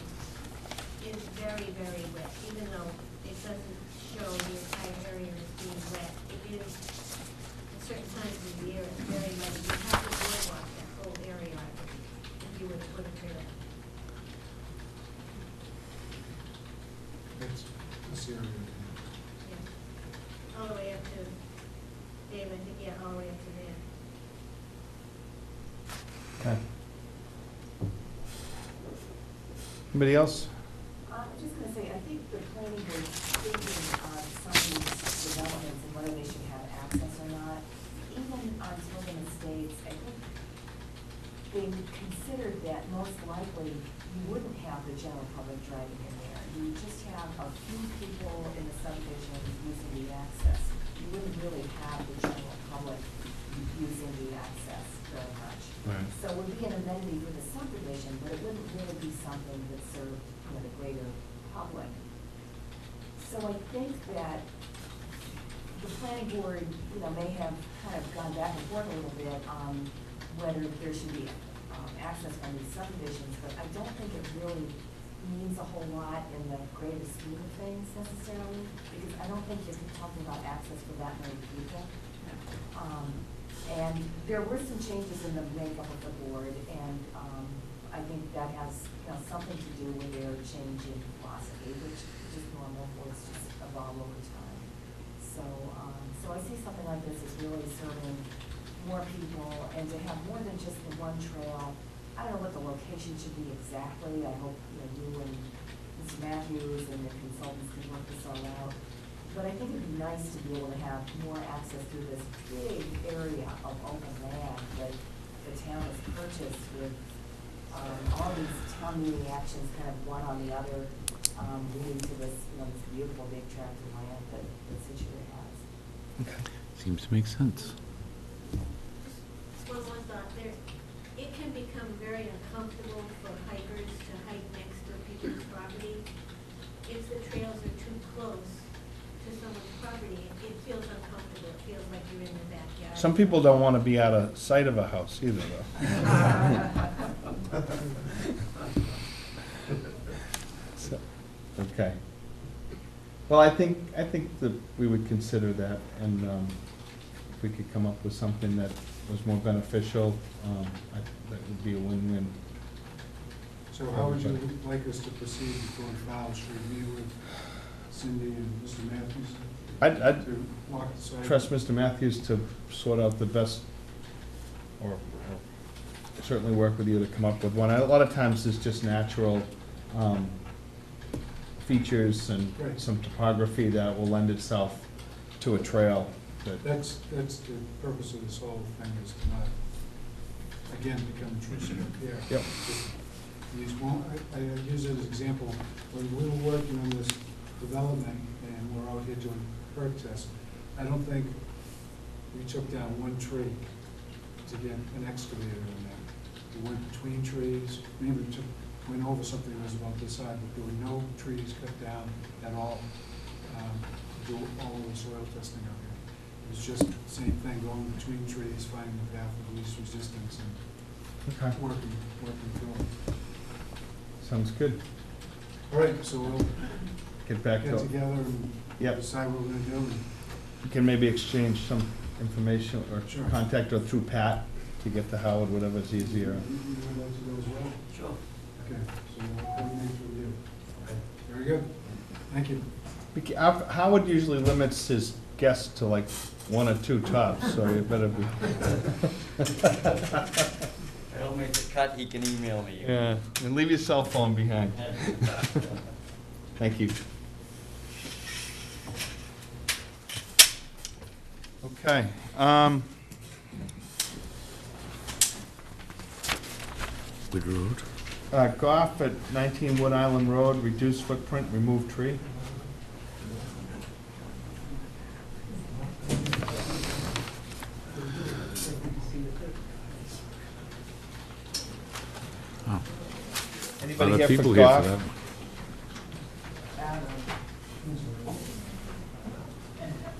is very, very wet, even though it doesn't show the entire area as being wet. It is, at certain times of the year, it's very wet. You have to boardwalk that whole area if you were to put a trailer. That's this area. Yeah. All the way up to, Dave, I think, yeah, all the way up to there. Okay. Anybody else? I'm just gonna say, I think the planning board thinking on some of these developments and whether they should have access or not, even on Tobin Estates, I think they considered that most likely you wouldn't have the general public driving in there. You would just have a few people in the subdivision using the access. You wouldn't really have the general public using the access very much. Right. So it would be an amenity for the subdivision, but it wouldn't really be something that served, the greater public. So I think that the planning board, may have kind of gone back and forth a little bit on whether there should be access from these subdivisions, but I don't think it really means a whole lot in the greater scheme of things necessarily, because I don't think you're talking about access for that many people. And there were some changes in the makeup of the board, and I think that has, something to do with their change in philosophy, which is just normal, boards just evolve over time. So I see something like this as really serving more people, and to have more than just the one trail. I don't know what the location should be exactly. I hope, you and Mr. Matthews and your consultants can work this all out. But I think it'd be nice to be able to have more access through this big area of open land that the town has purchased with all these town meeting actions kind of one on the other, leading to this, this beautiful big tract of land that Scituate has. Seems to make sense. Just one thought there. It can become very uncomfortable for hikers to hike next to people's property. If the trails are too close to someone's property, it feels uncomfortable. It feels like you're in the backyard. Some people don't want to be out of sight of a house either, though. So, okay. Well, I think that we would consider that, and if we could come up with something that was more beneficial, that would be a win-win. So how would you like us to proceed before we file? Should we meet with Cindy and Mr. Matthews? I'd To walk the site? trust Mr. Matthews to sort out the best or certainly work with you to come up with one. A lot of times it's just natural features and Right. some topography that will lend itself to a trail. That's the purpose of this whole thing, is to not, again, become intrusive up here. Yep. I use it as an example, when we were working on this development and we're out here doing perk tests, I don't think we took down one tree to get an excavator in there. We went between trees, maybe went over something that was about this side, but there were no trees cut down at all to do all of the soil testing out here. It was just the same thing, going between trees, finding the path of least resistance and Okay. working through it. Sounds good. All right, so we'll Get back get to, together and Yep. decide what we're gonna do. and- we can maybe exchange some information or Sure. contact her through Pat to get to Howard, whatever's easier. You would like to go as well? Sure. Okay, so we'll coordinate with you. Very good. Thank you. Howard usually limits his guests to like one or two tops, so you better be. If I don't make the cut, he can email me. Yeah, and leave your cell phone behind. Thank you. Okay. Wood Road. Goff at 19 Wood Island Road, reduced footprint, remove tree. Oh, Anybody other here for people here for Goff? that one.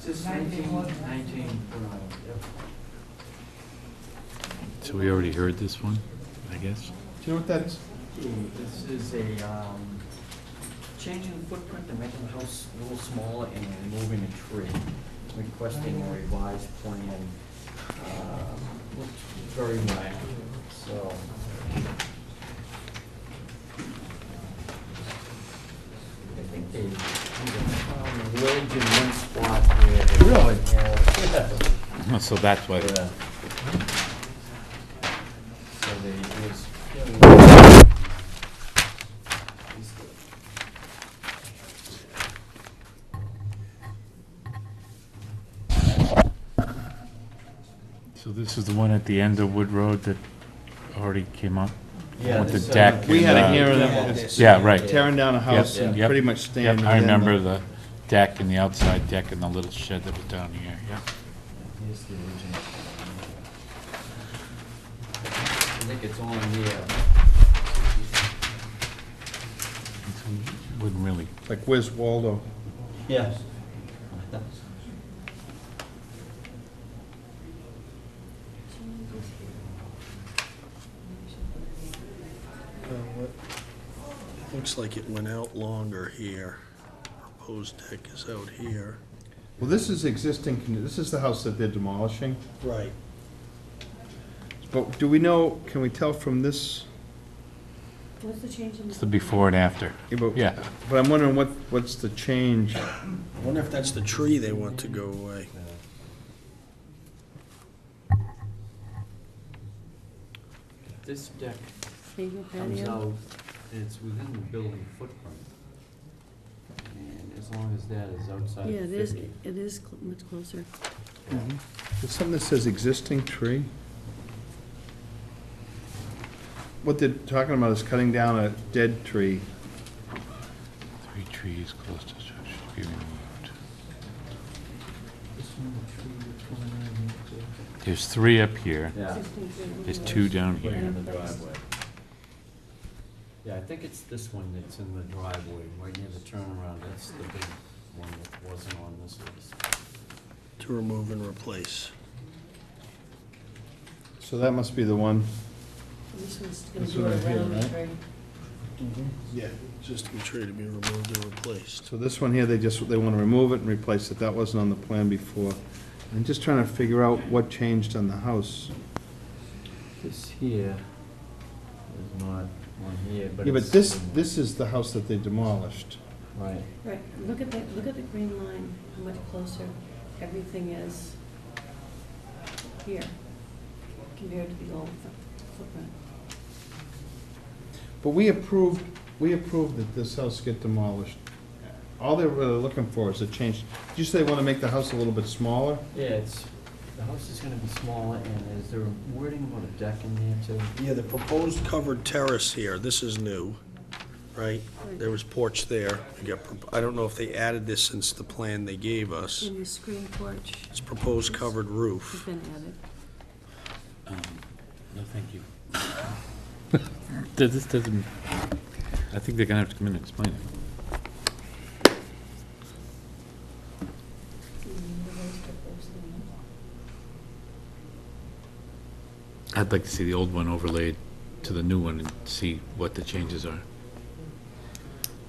Just 19 19, what? 19, yep. So we already heard this one, I guess? Do you know what that is? This is a, changing the footprint and making the house a little smaller and removing a tree, requesting a revised plan. Looked very minor, so. I think they found a wedge in one spot where they. Really? Yeah. So that's why. Yeah. So they was. So this is the one at the end of Wood Road that already came up? Yeah, With the this, deck We had a and, hearing, Yeah. it's Yeah, right. tearing down a house Yep, and yep. pretty much Yep, staying I within remember the deck and the outside deck and the little shed that was down here, yeah. Here's the original. I think it's on here. Wouldn't really, Like, where's Waldo? Yes. Looks like it went out longer here. Proposed deck is out here. Well, this is existing, this is the house that they're demolishing. Right. But do we know, can we tell from this? What's the change in? it's the before and after. Yeah. But I'm wondering what's the change? I wonder if that's the tree they want to go away. This deck Legal comes patio? out, it's within the building footprint. And as long as that is outside Yeah, it is, 50. it is much closer. There's something that says existing tree? What they're talking about is cutting down a dead tree. 3 trees close to structure to be removed. There's 3 up here. Yeah. Existing tree. There's 2 down Right here. in the driveway. Yeah, I think it's this one that's in the driveway, right near the turnaround. That's the big one that wasn't on this list. To remove and replace. So that must be the one. This one's gonna This go one right here, around the right? tree. Yeah. Existing tree to be removed and replaced. So this one here, they want to remove it and replace it. That wasn't on the plan before. I'm just trying to figure out what changed on the house. This here is not on here, but Yeah, it's. but this is the house that they demolished. Right. Right, look at the green line, how much closer everything is here. compared to the old footprint. But we approved that this house get demolished. All they're really looking for is a change. Did you say they want to make the house a little bit smaller? Yeah, the house is gonna be smaller, and is there wording about a deck in there too? Yeah, the proposed covered terrace here, this is new, right? There was porch there. I don't know if they added this since the plan they gave us. And the screen porch It's proposed covered has roof. been added. No, thank you. This doesn't, I think they're gonna have to come in and explain it. I'd like to see the old one overlaid to the new one and see what the changes are.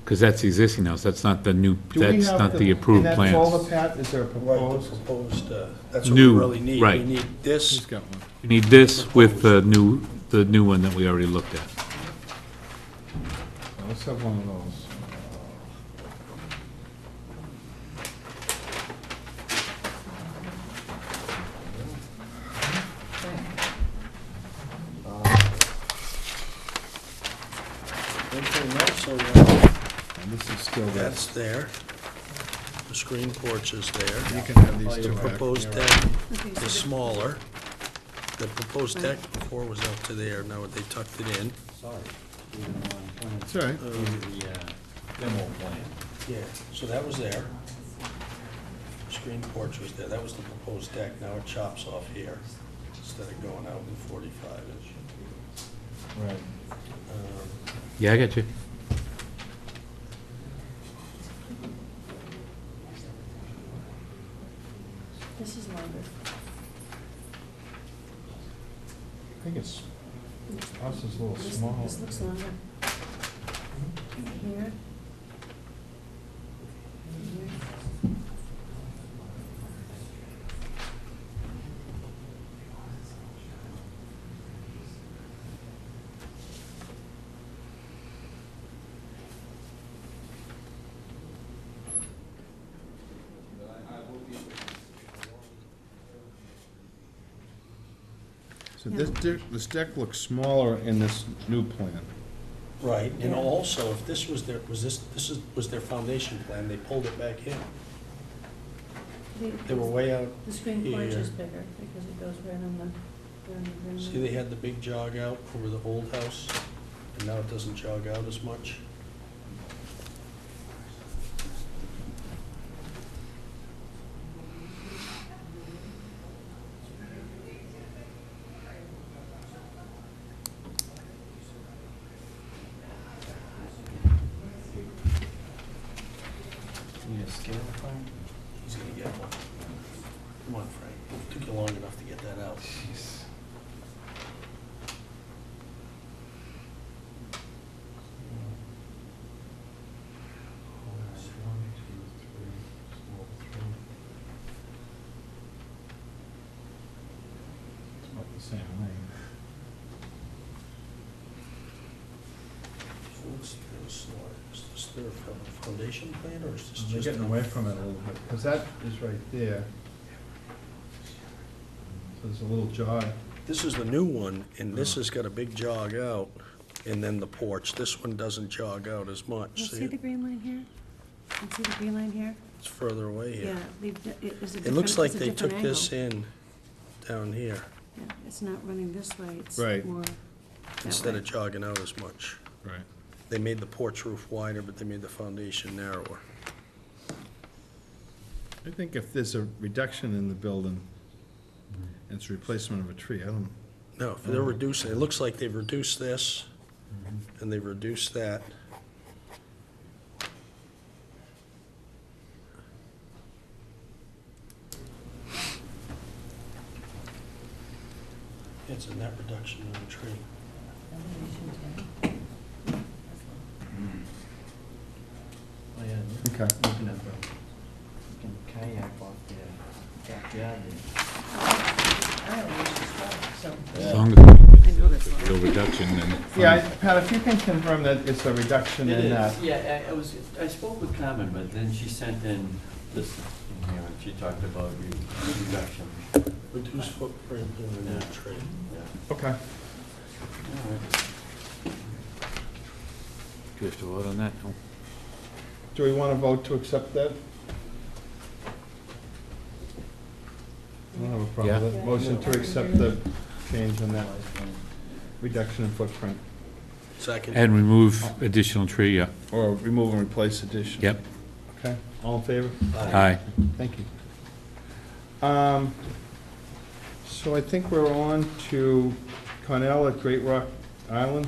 Because that's the existing house, that's not the new, Do we that's have not the approved In that folder, plans. Pat, is there a Right, the proposed? proposed, that's what we New, really need. right. We need this. He's got one. We need this with the new one that we already looked at. Let's have one of those. Anything else, or And this is still there. that's there. The screen porch is there. You can have these The two back. proposed deck Okay, so is smaller. The proposed deck before was out to there, now they tucked it in. Sorry. These are the wrong plans. It's all right. These are the demo plan. Yeah, so that was there. Screen porch was there, that was the proposed deck, now it chops off here instead of going out in 45 inch. Right. Yeah, I got you. this is longer. I think it's, house is a little small. This looks longer. Here. Here. So this deck looks smaller in this new plan. Right, and Yeah. also, if this was their, was their foundation plan, they pulled it back in. They were way out The screen porch here. is bigger because it goes right on the green See, they had the big jog out over the old house, and now it doesn't jog out as much. Need a scale plan? He's gonna get one. Come on, Frank, it took you long enough to get that out. It's about the same length. So what's this, is this their foundation plan, or is this They're just? getting away from it a little bit, because that is right there. So there's a little jog. This is the new one, and this has got a big jog out, and then the porch. This one doesn't jog out as much. You see the green line here? You see the green line here? It's further away Yeah, here. it is a It looks different- like it's a they took different this angle. in down here, Yeah, it's not running this way, it's Right. more that instead way. of jogging out as much. Right. They made the porch roof wider, but they made the foundation narrower. I think if there's a reduction in the building, and it's replacement of a tree, I don't, No, if they're reducing, it looks like they've reduced this, and they've reduced that. It's a net reduction in the tree. Oh, yeah. okay. Looking at the, you can kayak off their backyard there. I don't use this stuff, so. As long as I know it's this a real one. reduction, then. Yeah, Pat, if you can confirm that it's a reduction It in that. is, yeah, I spoke with Carmen, but then she sent in this in here, and she talked about reduction. Reduce footprint in the new tree. Okay. Do you have to vote on that? No. Do we want to vote to accept that? I don't have a problem with Yeah. it. Motion to accept the change on that reduction in footprint. Second. And remove additional tree, yeah. Or remove and replace addition. Yep. Okay, all in favor? Aye. Thank you. So I think we're on to Cornell at Great Rock Island.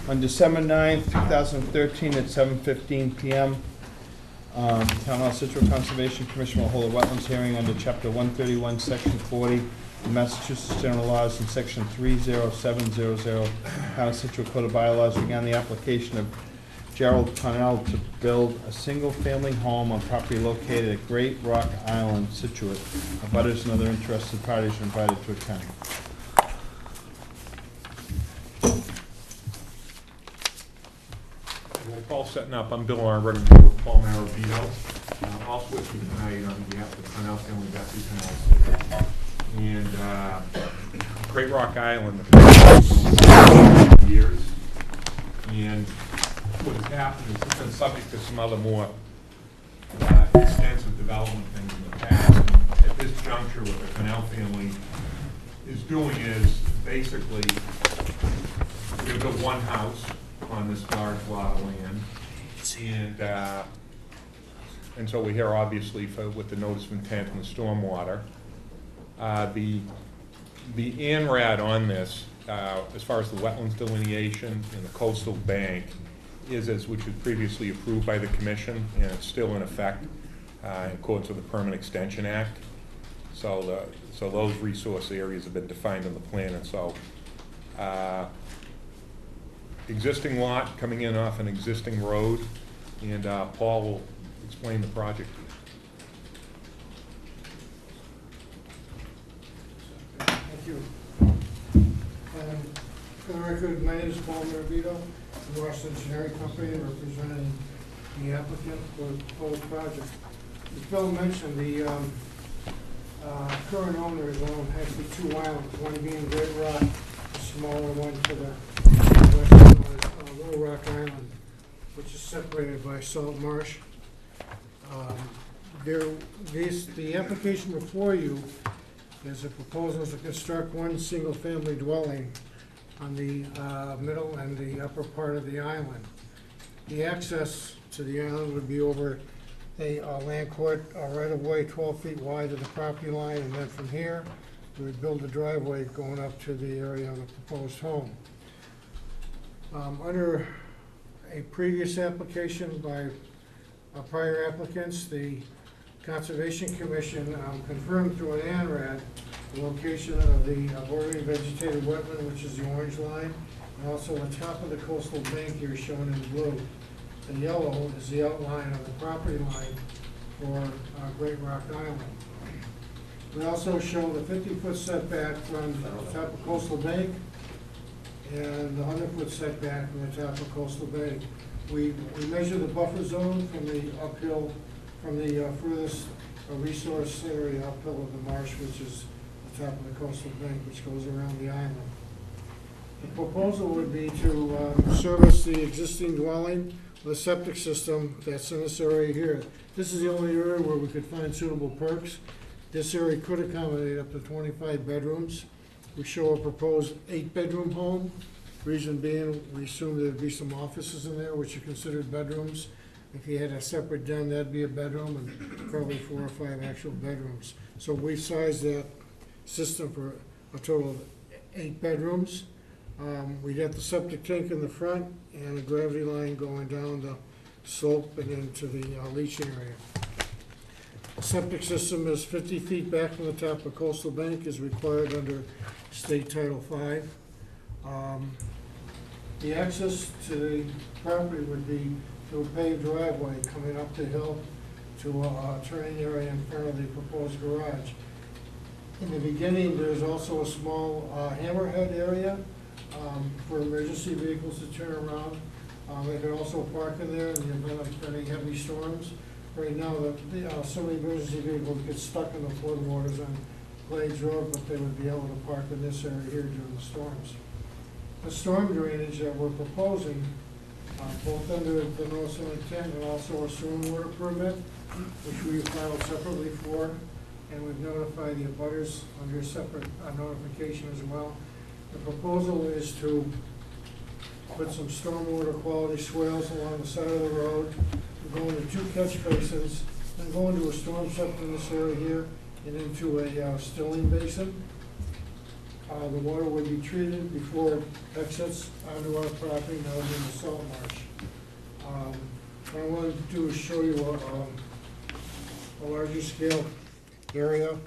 On December 9th, 2013, at 7:15 PM, Town Hall Scituate Conservation Commission will hold a wetlands hearing under Chapter 131, Section 40, of Massachusetts General Laws, and Section 30700, Town of Scituate Code of Bylaws, regarding the application of Gerald Cornell to build a single-family home on property located at Great Rock Island, Scituate. Abutters and other interested parties are invited to attend. Well, Paul's setting up. I'm Bill Armbruster, with Paul Maravito. Also with me tonight on behalf of the Cornell family, Betsy Cornell. And Great Rock Island, the years. And what has happened is it's been subject to some other more extensive development things in the past. At this juncture, what the Cornell family is doing is basically we're going to build one house on this large lot of land. And so we're here obviously with the notice of intent and the stormwater. The ANRAD on this, as far as the wetlands delineation and the coastal bank, is as which was previously approved by the commission, and it's still in effect in accordance with the Permanent Extension Act. So those resource areas have been defined in the plan, and so existing lot coming in off an existing road, and Paul will explain the project to you. Thank you. For the record, my name is Paul Maravito, from Washington Engineering Company, representing the applicant for the proposed project. As Bill mentioned, the current owner is on actually two islands, one being Great Rock, a smaller one to the west, Little Rock Island, which is separated by Salt Marsh. The application before you is a proposal to construct one single-family dwelling on the middle and the upper part of the island. The access to the island would be over a land court right-of-way 12 feet wide to the property line, and then from here, we would build a driveway going up to the area of the proposed home. Under a previous application by prior applicants, the Conservation Commission confirmed through an ANRAD the location of the bordering vegetated wetland, which is the orange line, and also the top of the coastal bank here shown in blue. The yellow is the outline of the property line for Great Rock Island. We also show the 50-foot setback from the top of coastal bank and the 100-foot setback from the top of coastal bank. We measure the buffer zone from the uphill, from the furthest resource area uphill of the marsh, which is the top of the coastal bank, which goes around the island. The proposal would be to service the existing dwelling with a septic system that's in this area here. This is the only area where we could find suitable perks. This area could accommodate up to 25 bedrooms. We show a proposed 8-bedroom home. Reason being, we assume there'd be some offices in there, which are considered bedrooms. If you had a separate den, that'd be a bedroom, and probably 4 or 5 actual bedrooms. So we sized that system for a total of 8 bedrooms. We got the septic tank in the front and a gravity line going down the slope and into the leaching area. The septic system is 50 feet back from the top of coastal bank, is required under State Title V. The access to the property would be through a paved driveway coming up the hill to a turning area in front of the proposed garage. In the beginning, there's also a small hammerhead area for emergency vehicles to turn around. They could also park in there in the event of any heavy storms. right now, so many emergency vehicles get stuck in the floodwaters on Glades Road, but they would be able to park in this area here during the storms. The storm drainage that we're proposing, both under the notice of intent and also a stormwater permit, which we filed separately for, and we've notified the abutters under a separate notification as well. The proposal is to put some stormwater quality swales along the side of the road, go into 2 catch basins, then go into a storm scepter in this area here, and into a stilling basin. The water would be treated before it exits onto our property, now in the salt marsh. What I wanted to do is show you a larger scale area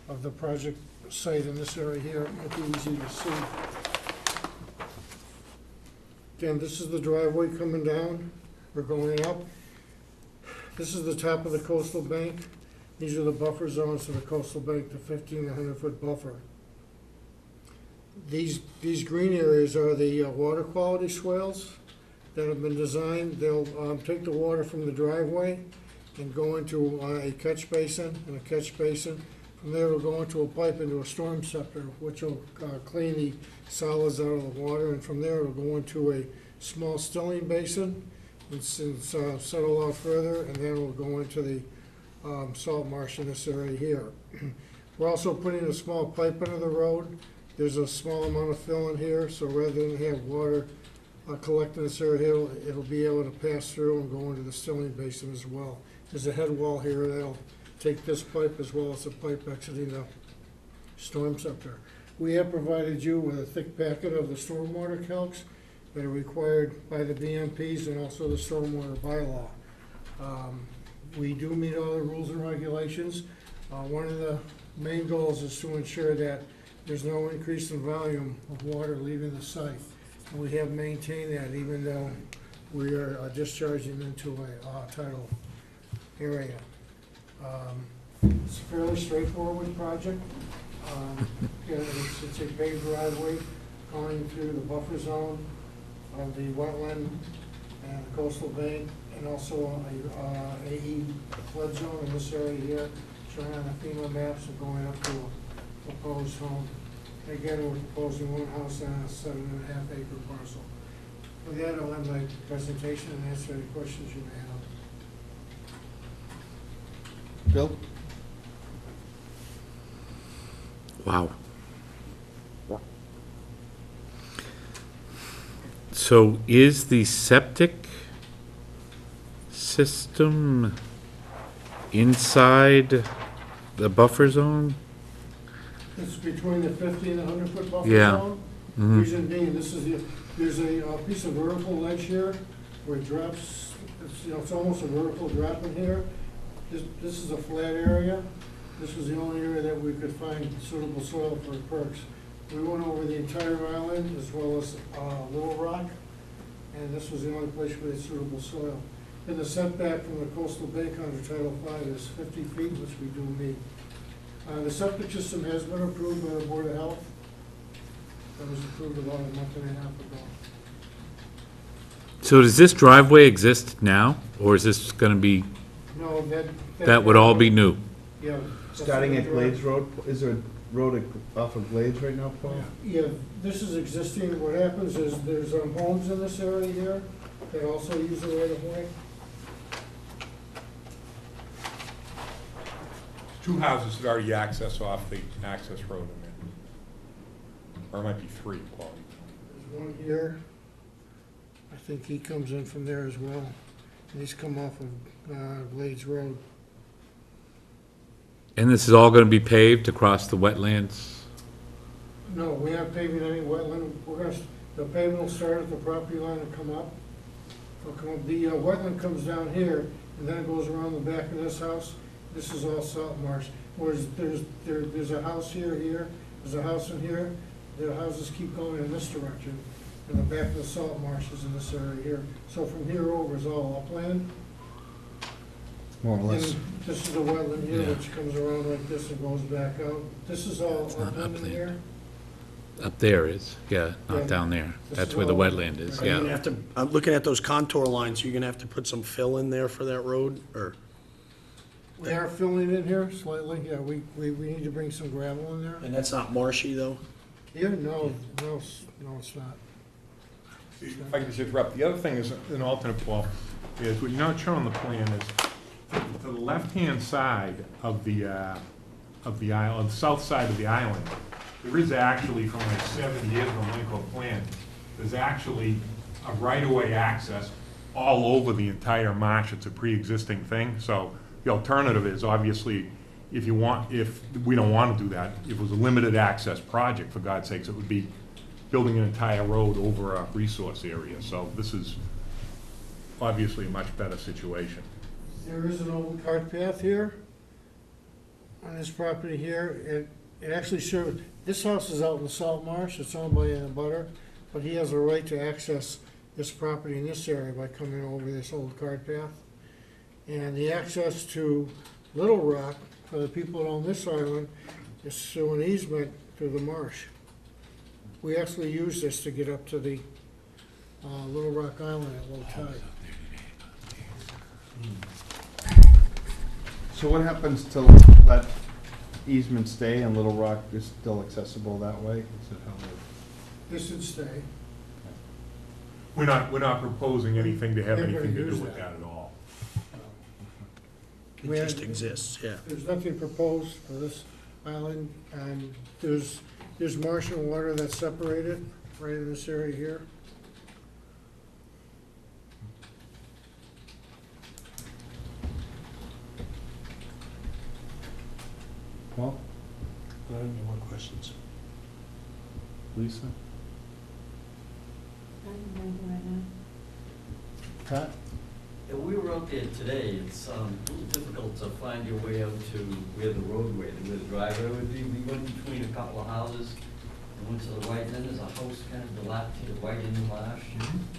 of the project site in this area here. It might be easy to see. Again, this is the driveway coming down. We're going up. This is the top of the coastal bank. These are the buffer zones to the coastal bank, the 15 to 100-foot buffer. These green areas are the water quality swales that have been designed. They'll take the water from the driveway and go into a catch basin and a catch basin. From there, it'll go into a pipe into a storm scepter, which will clean the solids out of the water. And from there, it'll go into a small stilling basin and settle out further, and then it'll go into the salt marsh in this area here. We're also putting a small pipe under the road. There's a small amount of fill in here, so rather than have water collect in this area here, it'll be able to pass through and go into the stilling basin as well. There's a head wall here that'll take this pipe as well as the pipe exiting the storm scepter. We have provided you with a thick packet of the stormwater calcs that are required by the BMPs and also the stormwater bylaw. We do meet all the rules and regulations. One of the main goals is to ensure that there's no increase in volume of water leaving the site. And we have maintained that even though we are discharging into a tidal area. It's a fairly straightforward project. It's a paved driveway going through the buffer zone of the wetland and the coastal bank, and also a AE flood zone in this area here, showing on the FEMA maps and going up to a proposed home. Again, we're proposing 1 house on a 7.5 acre parcel. With that, I'll end my presentation and answer any questions you may have. Bill? Wow. So is the septic system inside the buffer zone? It's between the 50 and 100-foot buffer Yeah. zone. Mhm. Reason being, there's a piece of vertical ledge here where it drops, it's almost a vertical drop in here. This is a flat area. This was the only area that we could find suitable soil for perks. We went over the entire island as well as Little Rock, and this was the only place we had suitable soil. And the setback from the coastal bank under Title V is 50 feet, which we do meet. The septic system has been approved by the Board of Health. That was approved about a month and a half ago. So does this driveway exist now, or is this gonna be, No, that would all be new? Yeah. Starting at Glades Road, is there a road off of Glades right now, Paul? Yeah, this is existing. What happens is there's homes in this area here that also use the right of way. 2 houses that already access off the access road in there. Or it might be 3, Paul. There's one here. I think he comes in from there as well. And he's come off of Glades Road. And this is all gonna be paved across the wetlands? No, we aren't paving any wetland. The pavement will start at the property line and come up. It'll come up. The wetland comes down here, and then it goes around the back of this house. This is all salt marsh. Whereas there's a house here, there's a house in here. The houses keep going in this direction, and the back of the salt marsh is in this area here. So from here over is all upland. More or And less. this is the wetland here, Yeah. which comes around like this and goes back out. This is all It's not upland in upland. here. Up there is, yeah, Yeah. not down there. This That's is where the all- wetland is, Are you gonna yeah. have to, I'm looking at those contour lines, you're gonna have to put some fill in there for that road, or? We are filling in here slightly, yeah, we need to bring some gravel in there. And that's not marshy, though? Here, no, it's not. If I could just interrupt, the other thing is, an alternate, Paul, is what you're not showing on the plan is, to the left-hand side of the island, the south side of the island, there is actually, from like 7 years of the Lincoln plan, there's actually a right-of-way access all over the entire marsh. It's a pre-existing thing, so the alternative is, obviously, if we don't want to do that, if it was a limited access project, for God's sakes, it would be building an entire road over a resource area. So this is obviously a much better situation. There is an old cart path here on this property here. It actually shows, this house is out in the salt marsh, it's owned by a butter, but he has a right to access this property in this area by coming over this old cart path. And the access to Little Rock, for the people that own this island, is through an easement through the marsh. We actually use this to get up to the Little Rock Island at low tide. So what happens to let easement stay and Little Rock is still accessible that way? Is it how This would stay. We're not proposing anything to have They're gonna anything to do use with that. that at all. It just exists, yeah. There's nothing proposed for this island, and there's marsh and water that's separated right in this area here. Paul, I don't have any more questions. Lisa, Pat? Yeah, we were out there today, it's a little difficult to find your way out to where the roadway, where the driveway would be. We went between a couple of houses, and went to the right, then there's a house kind of dilapidated right in the marsh.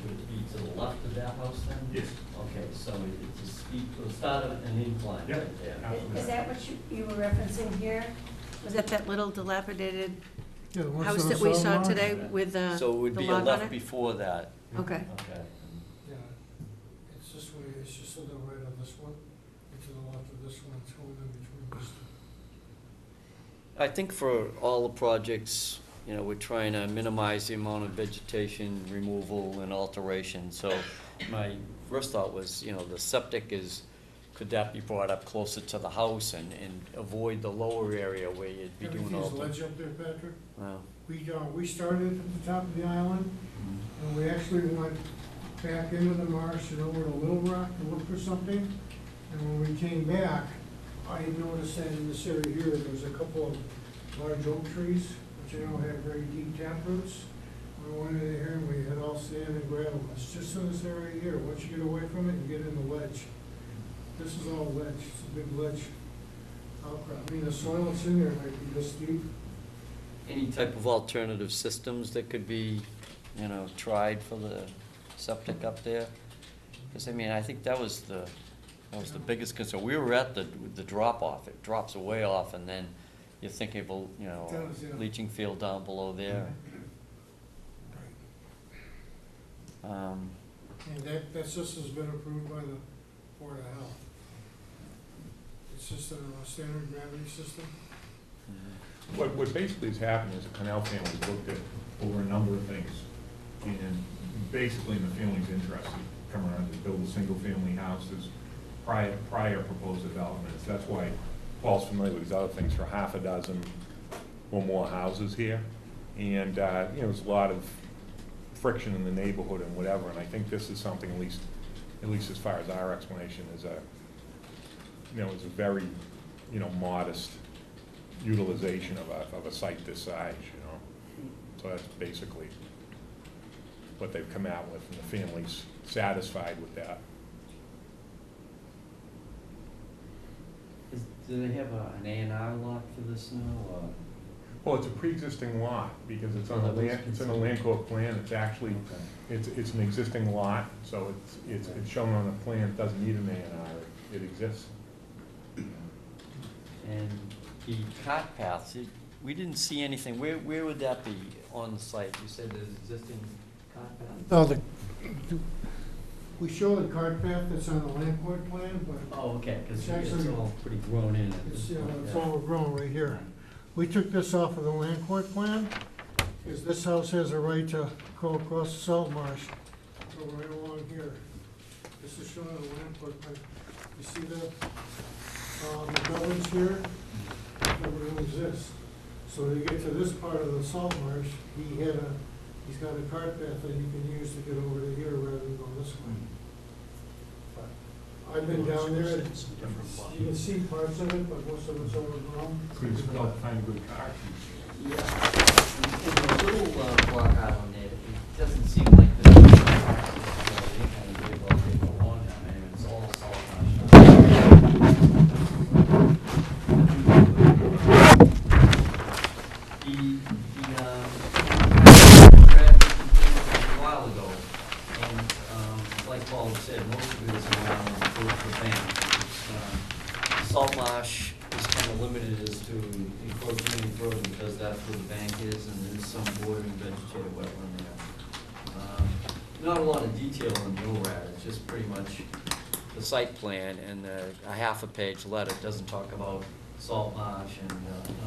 Would it be to the left of that house then? Yes. Okay, so it's a steep, the start of an incline Yep. right there. Is that what you were referencing here? Was that that little dilapidated Yeah, the ones house in the that we salt saw marsh? today with the So it would be a log on left it? before that. Okay. Okay. Yeah, it's this way, it's just to the right of this one, and to the left of this one, it's going in between these two. I think for all the projects, you know, we're trying to minimize the amount of vegetation removal and alteration. So my first thought was, you know, the septic is, could that be brought up closer to the house and avoid the lower area where you'd be doing all Everything's the... ledge up there, Patrick. Well, We started at the top of the island, and we actually went back into the marsh and over to Little Rock to look for something. And when we came back, I noticed that in this area here, there was a couple of large oak trees, which you know have very deep tap roots. We went in here and we had all sand and gravel. It's just in this area here. Once you get away from it, you get in the ledge. This is all ledge. It's a big ledge outcrop. I mean, the soil that's in there might be this deep. any type of alternative systems that could be, you know, tried for the septic up there? Because, I mean, I think that was the biggest concern. We were at the drop-off. It drops way off, and then you're thinking of, you know, It does, yeah. leaching field down below there. And that system's been approved by the Board of Health. It's just a standard gravity system. What basically has happened is the Canal family's looked at over a number of things, and basically in the family's interest, to come around to build a single-family houses, prior proposed developments. That's why Paul's familiar with these other things for half a dozen or more houses here. And, you know, there's a lot of friction in the neighborhood and whatever, and I think this is something, at least as far as our explanation, is a very, you know, modest utilization of a site this size, you know. So that's basically what they've come out with, and the family's satisfied with that. Do they have an A&R lot for this now, or? Well, it's a pre-existing lot, because it's on the land, it's in a land court plan, it's actually, it's an existing lot, so it's shown on the plan, it doesn't need an A&R, it exists. And the cart paths, we didn't see anything. Where would that be on the site? You said there's existing cart paths? No, We show the cart path that's on the land court plan, but Oh, okay, because It's actually- it's all pretty grown in. it's, it's overgrown right here. We took this off of the land court plan, because this house has a right to go across the salt marsh, go right along here. This is shown on the land court plan. You see the buildings here? Everything exists. So to get to this part of the salt marsh, he's got a cart path that he can use to get over to here rather than go this way. But I've been down there, It's a different lot. you can see parts of it, but most of it's overgrown. Pretty well to find a good car. Yeah, in the little block island there, it doesn't seem like there's any kind of vehicle along down there, it's all salt traffic a while ago, and, like Paul said, most of it is around the bank. Salt marsh is kind of limited as to encroaching any further because that's where the bank is, and there's some bordering vegetated wetland there. Not a lot of detail on NORAD, it's just pretty much the site plan, and a half a page letter doesn't talk about salt marsh and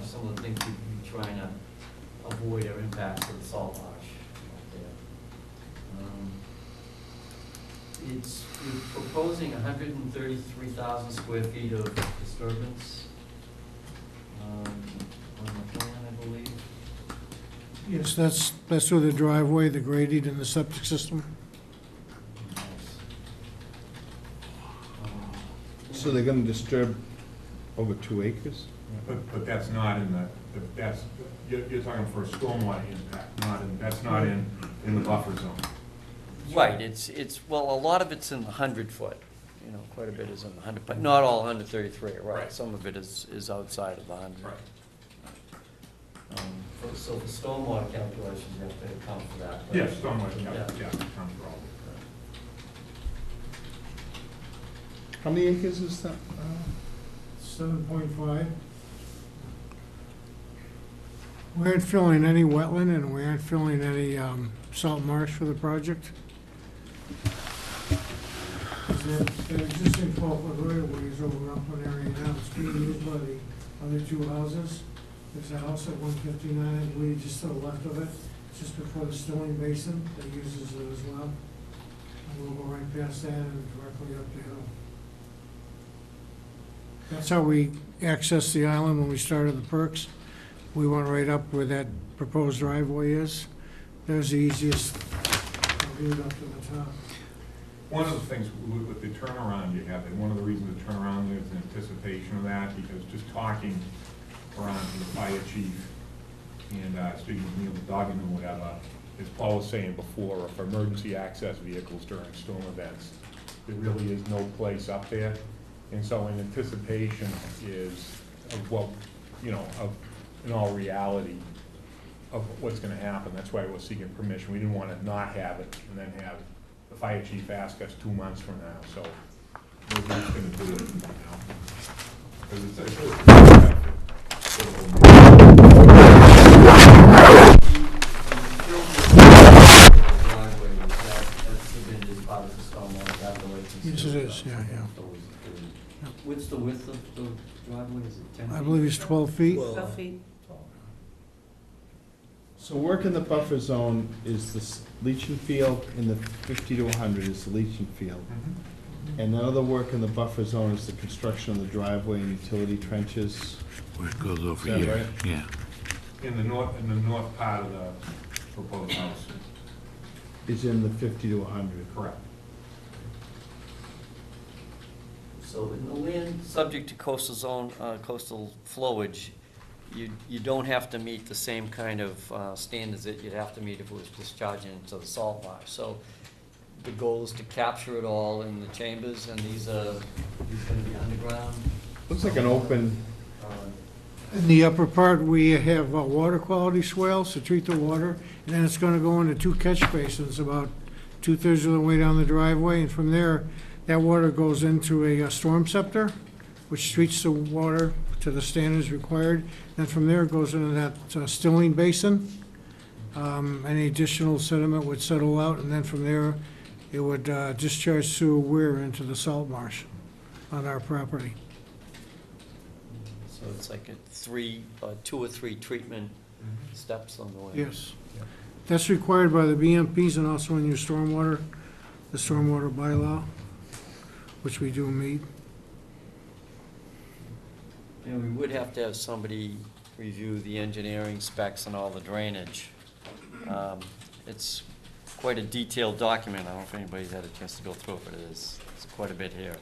some of the things we'd be trying to avoid or impact with the salt marsh out there. We're proposing 133,000 square feet of disturbance on the plan, I believe. Yes, that's where the driveway, the grading, and the septic system. So they're gonna disturb over 2 acres? But that's not in that's, you're talking for a stormwater impact, that's not in the buffer zone. Right, well, a lot of it's in the 100-foot, quite a bit is in the 100, but not all 133, right? Right. Some of it is outside of the 100. Right. So the stormwater calculations, you have to account for that. right? Yes, stormwater, yeah, Yeah. comes for all. How many acres is that? 7.5. We aren't filling any wetland, and we aren't filling any salt marsh for the project. The existing 12-foot right-of-way is over upland area now. It's being used by the other two houses. There's a house at 159, I believe, just to the left of it, just before the Stilling Basin that uses it as well. And we'll go right past that and directly up the hill. That's how we accessed the island when we started the perks. We went right up where that proposed driveway is. There's the easiest route up to the top. One of the things with the turnaround you have, and one of the reasons the turnaround is in anticipation of that, because just talking around to the fire chief and speaking with Neil Duggan or whatever, as Paul was saying before, for emergency access vehicles during storm events, there really is no place up there. And so in anticipation is of what, in all reality, of what's gonna happen. That's why we're seeking permission. We didn't wanna not have it and then have the fire chief ask us 2 months from now, so we're just gonna do it now. 'Cause it's a benefit. Yes, it is, yeah. What's the width of the driveway, is it 10 feet? I believe it's 12 feet. 12 feet. So work in the buffer zone is the leaching field, in the 50 to 100 is the leaching field. And none of the work in the buffer zone is the construction of the driveway and utility trenches. Where it goes over Is that here, right? yeah. In the north part of the proposed house. Is in the 50 to 100. Correct. So in the land subject to coastal zone, coastal flowage, you don't have to meet the same kind of standards that you'd have to meet if it was discharging into the salt marsh. So the goal is to capture it all in the chambers, and these gonna be underground. Looks like an open, In the upper part, we have water quality swales to treat the water, and then it's gonna go into 2 catch basins about 2/3 of the way down the driveway, and from there, that water goes into a storm scepter, which treats the water to the standards required. Then from there, it goes into that Stilling Basin. Any additional sediment would settle out, and then from there, it would discharge sewer weir into the salt marsh on our property. So it's like two or three treatment steps on the way. Yes. That's required by the BMPs and also in your stormwater, the stormwater bylaw, which we do meet. And we would have to have somebody review the engineering specs and all the drainage. It's quite a detailed document. I don't know if anybody's had a chance to go through it, but it's quite a bit here.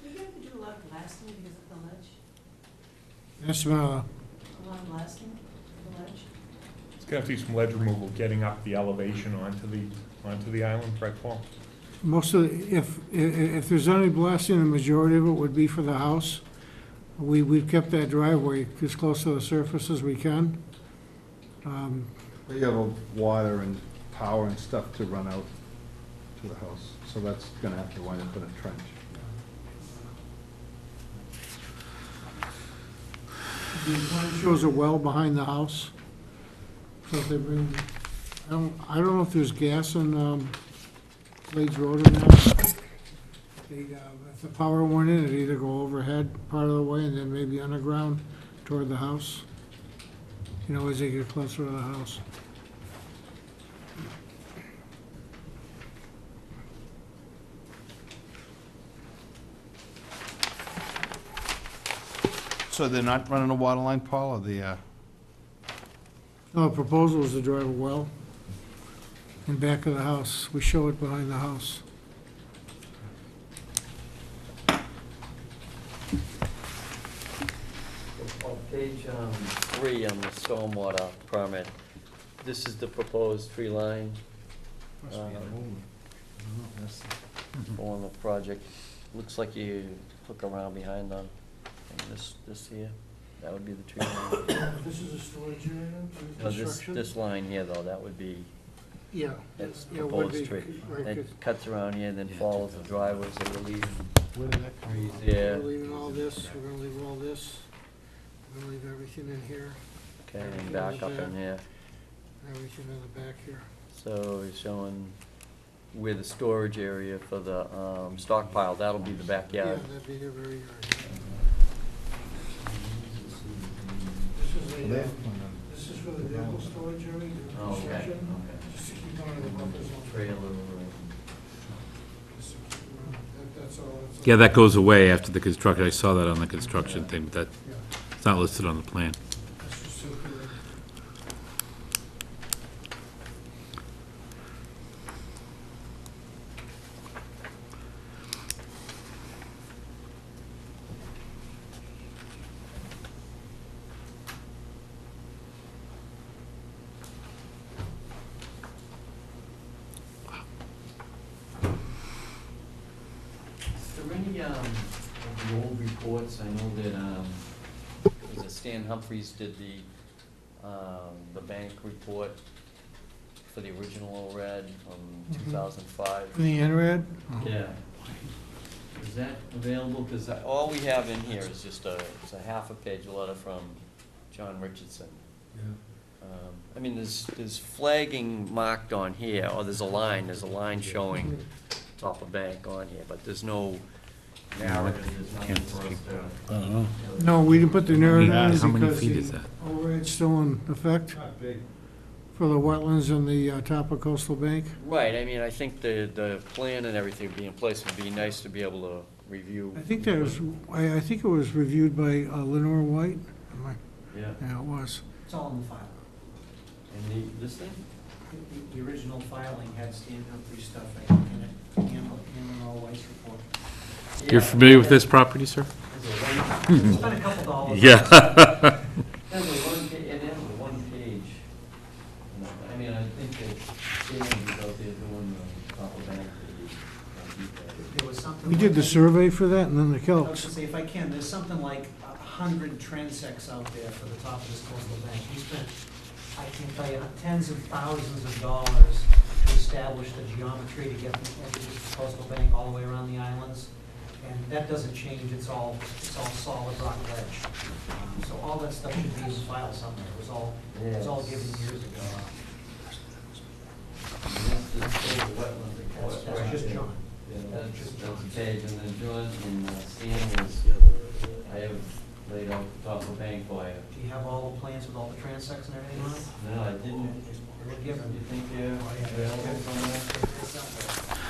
Do you have to do a lot of blasting because of the ledge? That's A lot of blasting for the ledge? It's gonna have to be some ledge removal, getting up the elevation onto the island, right, Paul? most of, if there's any blasting, the majority of it would be for the house. We've kept that driveway as close to the surface as we can. You have water and power and stuff to run out to the house, so that's gonna have to wind up in a trench. The plan shows a well behind the house. So if they bring, I don't know if there's gas in, Glades Road or not. If the power went in, it'd either go overhead part of the way and then maybe underground toward the house. You know, as they get closer to the house. So they're not running a water line, Paul, or the, No, the proposal is to drive a well in back of the house. We show it behind the house. On page 3 on the stormwater permit, this is the proposed tree line on the project. Looks like you hook around behind them. And this here, that would be the tree line. This is a storage area, No, this line here, though, that would be, Yeah. that's Yeah, would proposed be, tree. right, It cuts around here and then follows the driveways that we're leaving. Where did that come from? Yeah, We're leaving all this, we're gonna leave all this, we're gonna leave everything in here, okay, and back up in here. everything in the back here. So he's showing where the storage area for the stockpile, that'll be the Yeah, backyard. that'd be their very yard. Well, they have one on- This is for the vehicle storage area, the Oh, okay, construction, okay. just to keep on the buffer zone. Trailer, Just to keep around. That's all. That's all. Yeah, that goes away after the construction. I saw that on the construction thing, but that, Yeah, it's not listed on the plan. that's just circular. Is there any, of the old reports, I know that, was it Stan Humphreys did the bank report for the original ORAD from 2005? The INRAD? Yeah. Is that available? Because all we have in here is just it's a half a page letter from John Richardson. I mean, there's flagging marked on here, or there's a line showing top of bank on here, but there's no narrative, there's nothing for us to. I don't know. No, we didn't put the narrative Yeah, in how many because feet the is that? overhead's still in effect for the wetlands and the top of coastal bank. Right, I mean, I think the plan and everything would be in place, it'd be nice to be able to review. I think that was, I think it was reviewed by Lenore White. Am I- Yeah, Yeah, it was. It's all in the file. and this thing? The original filing had Stan Humphrey stuff in it, and Lenore White's report. You're familiar with this property, sir? It's been a couple dollars. Yeah. There's a one page. I mean, I think that Stan is out there doing the top of bank. There was something. We did the like- survey for that and then the I was gonna calcs. say, if I can, there's something like 100 transects out there for the top of this coastal bank. We spent, I can tell you, tens of thousands of dollars to establish the geometry to get the edges of the coastal bank all the way around the islands. And that doesn't change, it's all solid rock ledge. So all that stuff should be in the file somewhere. It was all given years ago. And that's the wetland Or it's just John? Yeah, that's Paige, and then John and Stan was, I have laid out the top of the bank for you. Do you have all the plans with all the transects and everything on it? No, I didn't. Give them. You think they're available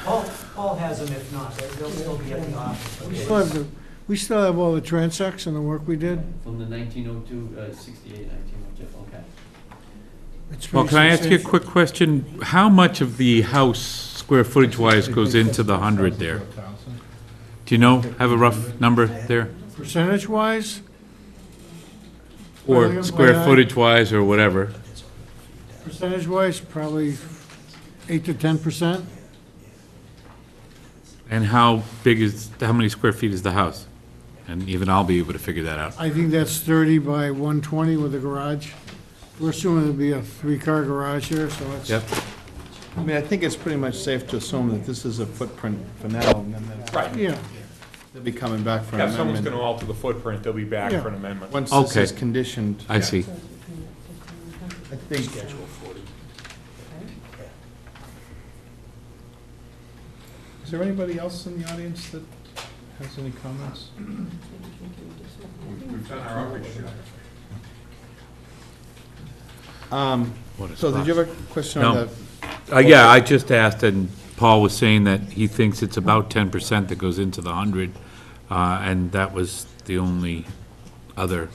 somewhere? Paul has them, if not, they'll still be at the office. We still have all the transects and the work we did. From the 1902, 68, 1902, okay. It's Well, pretty can I ask you a substantial. quick question? How much of the house, square footage-wise, goes into the 100 there? Do you know, have a rough number there? Percentage-wise, Or square footage-wise, or whatever? percentage-wise, probably 8 to 10%. And how many square feet is the house? And even I'll be able to figure that out. I think that's 30 by 120 with a garage. We're assuming there'll be a 3-car garage here, so it's. Yep. I mean, I think it's pretty much safe to assume that this is a footprint for now, and then Right. Yeah, they'll be coming back for an Yeah, if someone's amendment. gonna alter the footprint, they'll be back Yeah. for an amendment. Once this Okay. is conditioned. I see. I think, Schedule 40. is there anybody else in the audience that has any comments? We've done our outreach. What a So did spot. you have a question on No. that? Yeah, I just asked, and Paul was saying that he thinks it's about 10% that goes into the 100, and that was the only other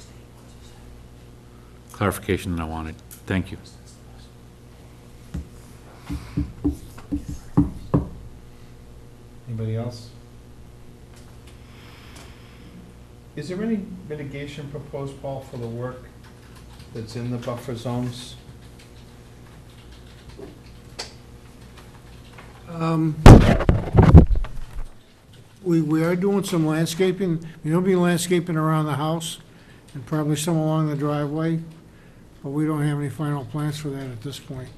clarification that I wanted. Thank you. Anybody else? Is there any mitigation proposed, Paul, for the work that's in the buffer zones? we are doing some landscaping. There'll be landscaping around the house and probably some along the driveway, but we don't have any final plans for that at this point.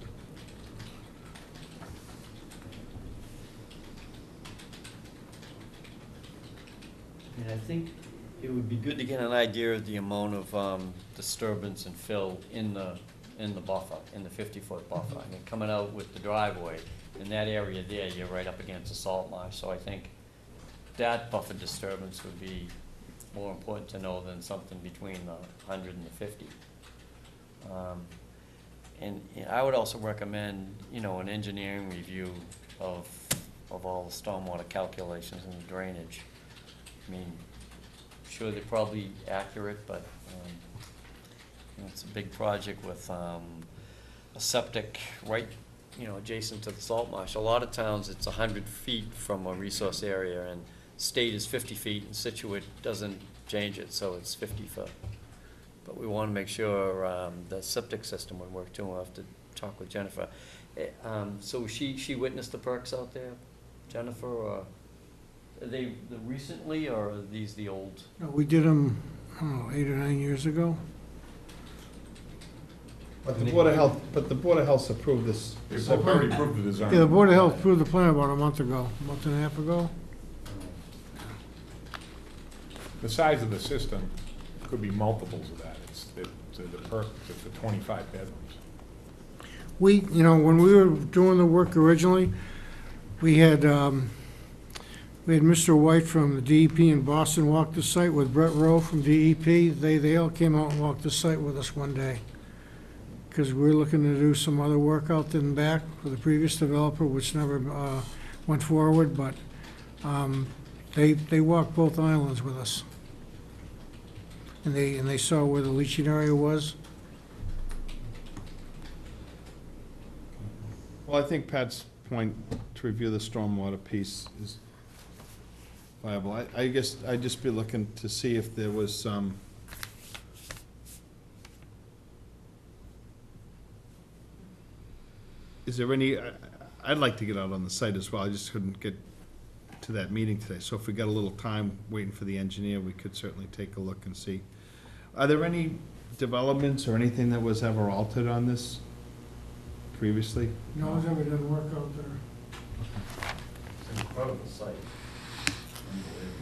And I think it would be good to get an idea of the amount of disturbance and fill in the buffer, in the 50-foot buffer. I mean, coming out with the driveway, in that area there, you're right up against the salt marsh, so I think that buffer disturbance would be more important to know than something between the 100 and the 50. And I would also recommend, an engineering review of all the stormwater calculations and the drainage. I mean, sure, they're probably accurate, but it's a big project with a septic right, adjacent to the salt marsh. A lot of towns, it's 100 feet from a resource area, and state is 50 feet, and Scituate doesn't change it, so it's 50 foot. But we want to make sure the septic system would work too. We'll have to talk with Jennifer. So she witnessed the perks out there, Jennifer, or are they recently, or are these the old? No, we did them, I don't know, 8 or 9 years ago. But the Board of Health approved this. They've already approved the design. Yeah, the Board of Health approved the plan about a month and a half ago. The size of the system could be multiples of that. The perk is for 25 bedrooms. When we were doing the work originally, we had Mr. White from the DEP in Boston walk the site with Brett Rowe from DEP. They all came out and walked the site with us one day. Because we were looking to do some other work out in back for the previous developer, which never went forward, but they walked both islands with us. And they saw where the leaching area was. Well, I think Pat's point to review the stormwater piece is viable. I guess I'd just be looking to see if there was some is there any, I'd like to get out on the site as well, I just couldn't get to that meeting today. So if we got a little time waiting for the engineer, we could certainly take a look and see. Are there any developments or anything that was ever altered on this previously? No one's ever done work out there. It's an incredible site. Unbelievable.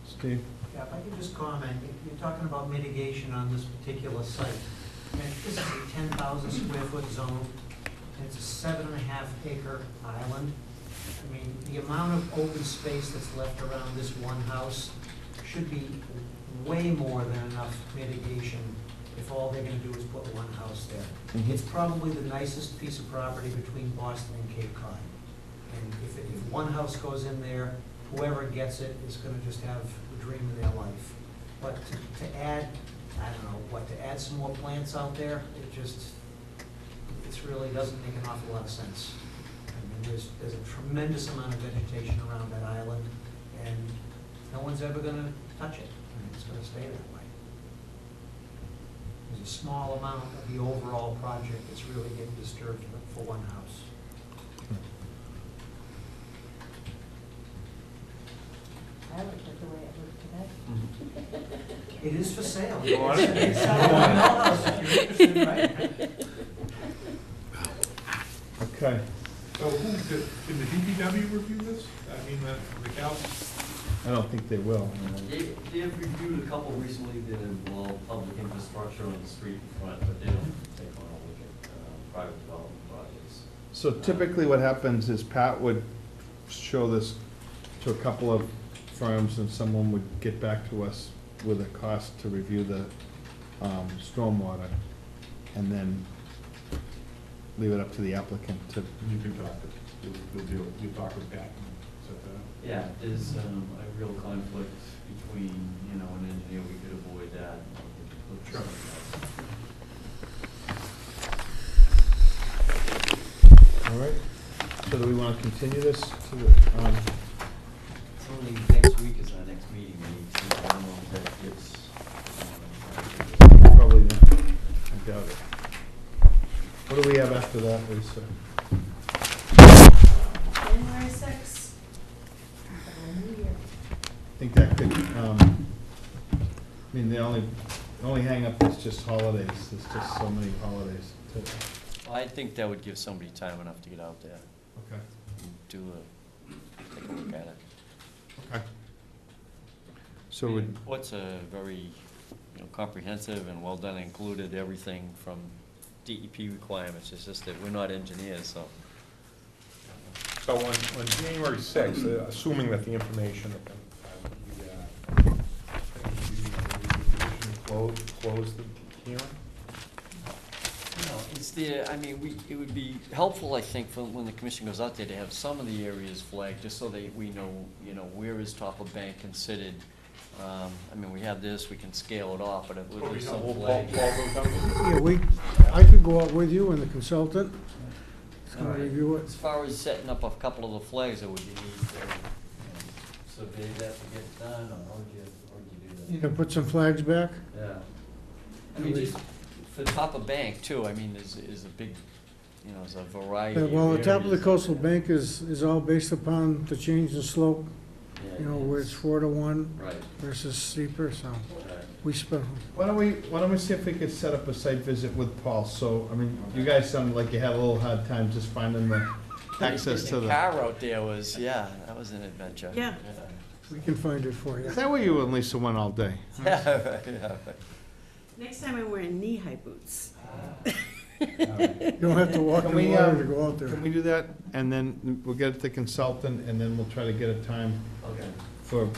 Steve? Yeah, if I could just comment, you're talking about mitigation on this particular site. And this is a 10,000 square foot zone, and it's a 7.5 acre island. I mean, the amount of open space that's left around this one house should be way more than enough mitigation if all they're gonna do is put one house there. It's probably the nicest piece of property between Boston and Cape Cod. And if one house goes in there, whoever gets it is gonna just have the dream of their life. But to add, I don't know, to add some more plants out there, it's really doesn't make an awful lot of sense. I mean, there's a tremendous amount of vegetation around that island, and no one's ever gonna touch it. I mean, it's gonna stay that way. There's a small amount of the overall project that's really getting disturbed for one house. I like it the way it looked today. It is for sale. You want it? It's $7,000 if you're interested, right? Okay. So who, can the DPW review this? I mean, the Cal? I don't think they will. They've reviewed a couple recently that involve public infrastructure on the street in front, but they don't take on a look at private development projects. So typically what happens is Pat would show this to a couple of firms and someone would get back to us with a cost to review the stormwater and then leave it up to the applicant to. You can talk to, you'll talk with Pat and set that up. Yeah, there's a real conflict between, you know, an engineer, we could avoid that. Sure. All right, so do we want to continue this to the, It's only next week is our next meeting, and I don't know if that gets, probably not, I doubt it. What do we have after that, Lisa? January 6th. New Year. I think that could, I mean, the only hang-up is just holidays, there's just so many holidays to. I think that would give somebody time enough to get out there Okay. and take a look at it. Okay. So would, What's a very, comprehensive and well done, included everything from DEP requirements. It's just that we're not engineers, so. So on January 6th, assuming that the information close the hearing? No, it's there, I mean, it would be helpful, I think, for when the commission goes out there to have some of the areas flagged, just so that we know, where is top of bank considered. I mean, we have this, we can scale it off, but it would be some flag. Yeah, I could go out with you and the consultant, All right. review it. As far as setting up a couple of the flags, it would be need to survey that to get it done, or how would you do that? You can put some flags back? Yeah. I mean, just for top of bank too, I mean, is a big, there's a variety of Well, the top of the areas. coastal bank is all based upon the change in slope, Yeah, where it's 4-to-1 Right, versus steeper, so right. we spent, why don't we see if we could set up a site visit with Paul? So, I mean, you guys sounded like you had a little hard time just finding the access to The the. car out there was, that was an adventure. Yeah. we can find it for you. Is that where you and Lisa went all day? Yeah, right. Next time I'm wearing knee-high boots. You don't have to walk in Can we, water to go out there. Can we do that? And then we'll get it to consultant, and then we'll try to get a time Okay. for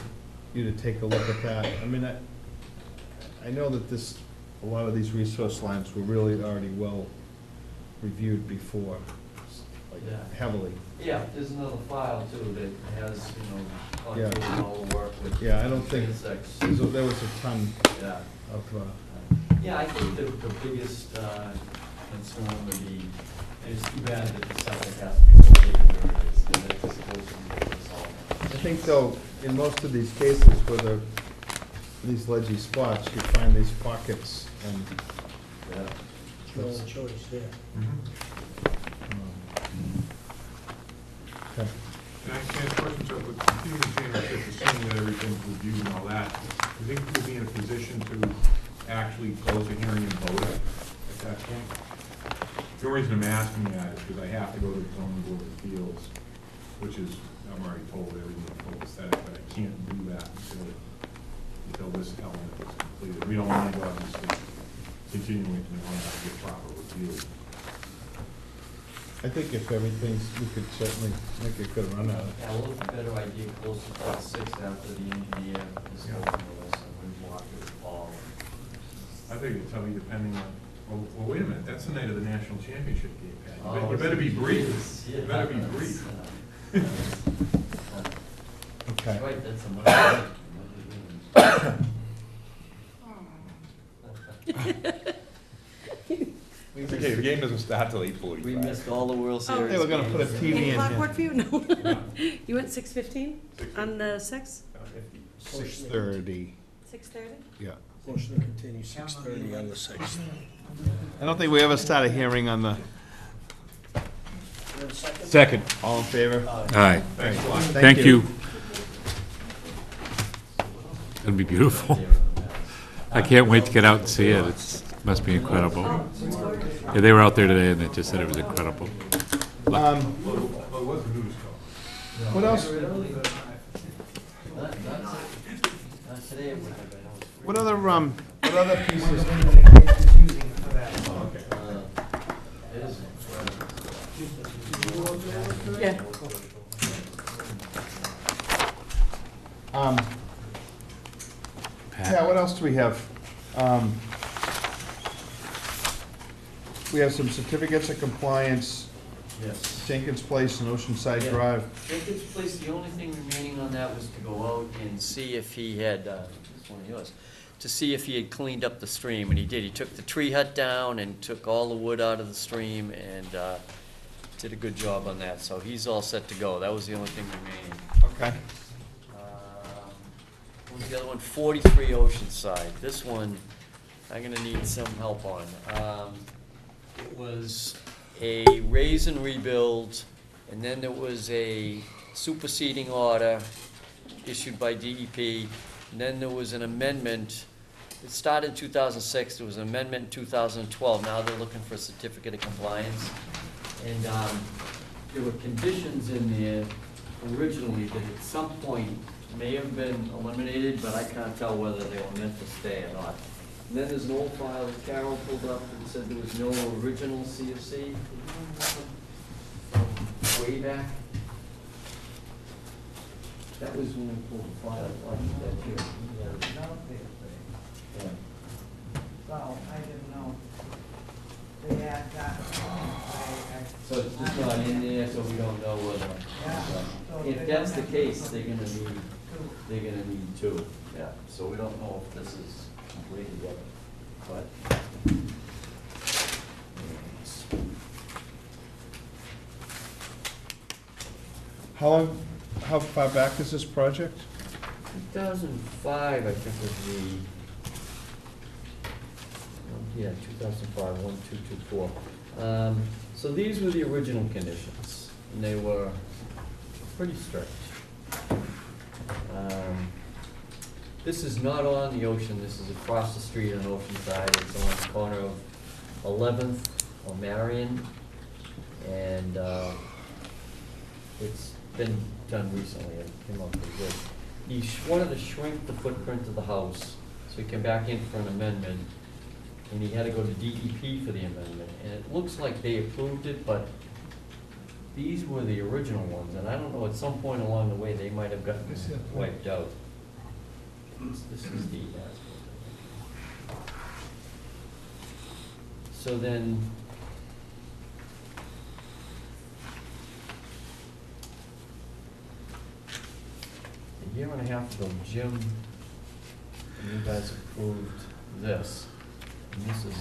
you to take a look at that. I mean, I know that a lot of these resource lines were really already well reviewed before, like Yeah. heavily. Yeah, there's another file too that has, gone Yeah. through all the work with. Yeah, I don't think, insects. there was a ton Yeah. of, Yeah, I think the biggest concern would be, and it's too bad that the septic has to be located where it is, and that it's supposed to be resolved. I think though, in most of these cases where these ledgy spots, you find these pockets and, Yeah. It's your own choice there. okay. Can I ask a question? So with continuing January 6th, assuming that everything's reviewed and all that, do you think we'll be in a position to actually close the hearing and vote at that point? The only reason I'm asking that is because I have to go to the zoning board of appeals, which is, I'm already told everything is full aesthetic, but I can't do that until this element is completed. We don't want to obviously continuing, we want to get proper review. I think if everything's, we could certainly make a good run out of it. Yeah, we'll have a better idea closer to the 6th after the engineer is going with us and we walk it all. I think it'll tell me depending on, well, wait a minute, that's the night of the national championship game, Pat. Oh, You better be it's- brief. yeah, You better be that's, brief. Okay. That's right, that's a Monday. We It's okay, the missed- game doesn't start till 8:45. We missed all the World Series. Hey, we're gonna put a games. TV in 8 o'clock here. work for you? No. Yeah. You went 6:15 on the 6th? 6:30, 6:30? yeah. Motion to continue 6:30 on the 6th. I don't think we ever started hearing on the. You have a second? Second. All in favor? All right. Thanks a lot. Thank you. It'll be beautiful. I can't wait to get out and see it. It's, must be incredible. Yeah, they were out there today and they just said it was incredible. Well, it was a news call. What else, Not today, it would have been. what other pieces? It is. Yeah. Yeah, what else do we have? We have some certificates of compliance, Yes. Jenkins Place and Oceanside Yeah. Drive. Jacob's Place, the only thing remaining on that was to go out and see if he had, this one of yours, to see if he had cleaned up the stream, and he did. He took the tree hut down and took all the wood out of the stream and did a good job on that, so he's all set to go. That was the only thing remaining. Okay. What was the other one? 43 Oceanside. This one, I'm gonna need some help on. It was a raise and rebuild, and then there was a superseding order issued by DEP, and then there was an amendment. It started in 2006, there was an amendment in 2012, now they're looking for a certificate of compliance. And there were conditions in there originally that at some point may have been eliminated, but I can't tell whether they were meant to stay or not. And then there's an old file that Carol pulled up that said there was no original CFC. Way back. That was when we pulled the file, like that here. Yeah. So, I didn't know. They had that. So it's just not in there, so we don't know whether. If that's the case, they're gonna need two, yeah. So we don't know if this is completed yet, but. How far back is this project? 2005, I think was the, yeah, 2005, 1224. So these were the original conditions, and they were pretty strict. This is not on the ocean, this is across the street on Oceanside. It's on the corner of 11th or Marion, and it's been done recently. It came out pretty good. He wanted to shrink the footprint of the house, so he came back in for an amendment, and he had to go to DEP for the amendment. And it looks like they approved it, but these were the original ones, and I don't know, at some point along the way, they might have gotten wiped out. This is the, so then, a year and a half ago, Jim, and you guys approved this, and this is,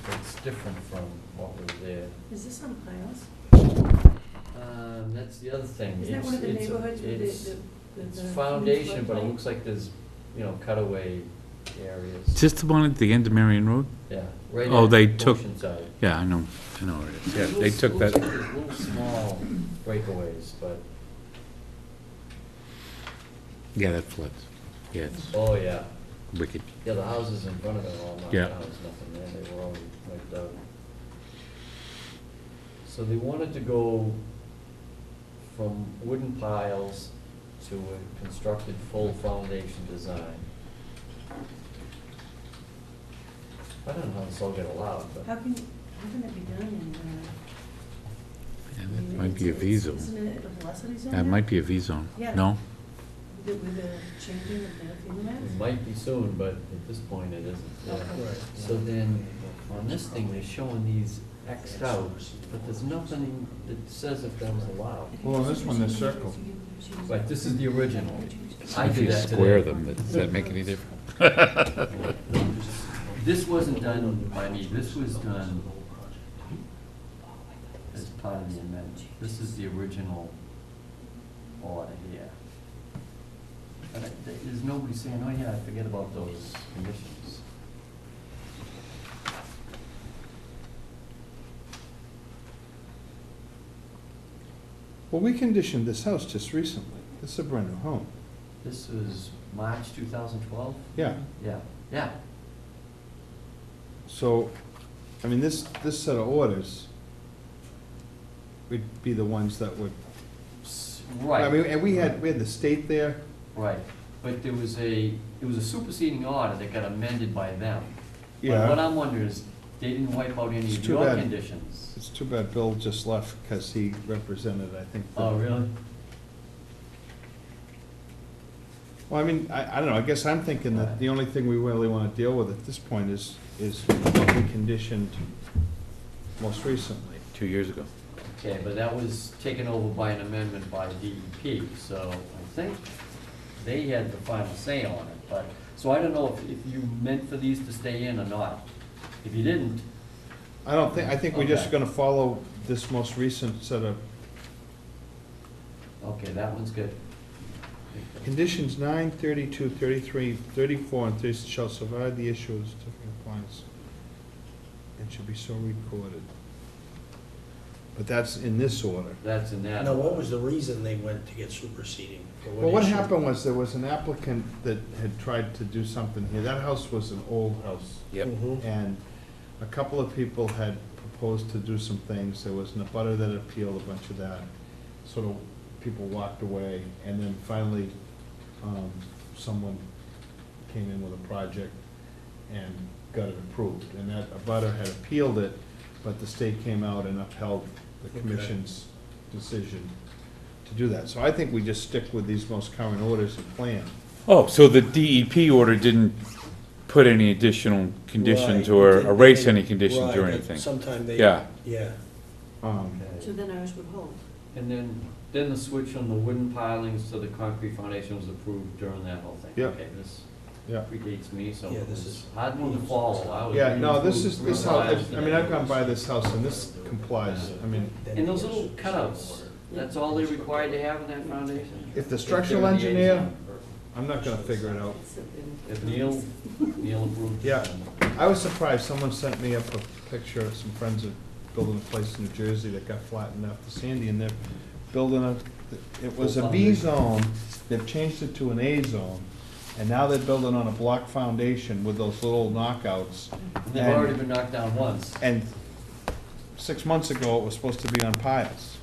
it's different from what was there. Is this on piles? That's the other thing. Is that one of the neighborhoods with It's the foundation, but it floodplain? looks like there's, cutaway areas. Is this the one at the end of Marion Road? Yeah, right Oh, at they took- Oceanside. Yeah, I know where it is. Yeah, they Looks- took looks that. like there's little small breakaways, but, Yeah, that floods. Yeah, it's oh, yeah. wicked. Yeah, the houses in front of it are all knocked Yeah. down, there's nothing there, they were all wiped out. So they wanted to go from wooden piles to a constructed full foundation design. I don't know how this all got allowed, but How can it be done in be a V zone. Isn't it a velocity zone? That now? might be a V zone. Yeah. No? With the changing of the FEMA maps? It might be soon, but at this point it isn't. Yeah. Okay. So then, on this thing, they're showing these Xed out, but there's nothing that says if that was allowed. Well, on this one, they're circled. Right, this is the original. I If did you that square today. them, does that make any difference? This wasn't done by me, this was done as part of the amendment. This is the original order here. But there's nobody saying, oh yeah, I forget about those conditions. Well, we conditioned this house just recently. This is a brand new home. This was March 2012? Yeah. Yeah, yeah. So, I mean, this set of orders, we'd be the ones that would, I mean, Right, and we had the state there. right. But it was a superseding order that got amended by them. But Yeah. what I'm wondering is, they didn't wipe out any It's of too your bad. conditions. It's too bad Bill just left because he represented, I think. the- Oh, really? Well, I mean, I don't know, I guess I'm thinking that the only thing we really want to deal with at this point is what we conditioned most recently. 2 years ago. Okay, but that was taken over by an amendment by DEP, so I think they had the final say on it, but, so I don't know if you meant for these to stay in or not. If you didn't, I think we're just Okay. gonna follow this most recent set of okay, that one's good. conditions 9, 32, 33, 34, and 36 shall survive the issue of certificate of compliance and should be so recorded. But that's in this order. That's in that. Now, what was the reason they went to get superseding? For Well, what issue? happened was there was an applicant that had tried to do something here. That house was an old house. Yep. Mhm. And a couple of people had proposed to do some things. There was an abutter that appealed a bunch of that. Sort of, people walked away, and then finally, someone came in with a project and got it approved. And that abutter had appealed it, but the state came out and upheld the Okay. commission's decision to do that. So I think we just stick with these most current orders and plan. Oh, so the DEP order didn't put any additional conditions Right, or it didn't- erase any conditions right, or that anything? Sometime they. Yeah. Yeah. So then ours would hold. And then the switch from the wooden pilings to the concrete foundation was approved during that whole thing. Yep. Okay, this Yeah. predates me, so Yeah, it this was is- hard one to follow. I was Yeah, reading no, this through is, three this house, times I mean, I've today. gone by this house and this complies, I mean, And those little cutouts, that's all they're required to have in that foundation? if the If structural they're in the engineer, A-zone. I'm not gonna figure it out. If Neil approved. Yeah. I was surprised, someone sent me up a picture of some friends that building a place in New Jersey that got flattened after Sandy, and they're building it was a B zone, they've changed it to an A zone, and now they're building on a block foundation with those little knockouts. They've already been knocked down once. And 6 months ago, it was supposed to be on piles.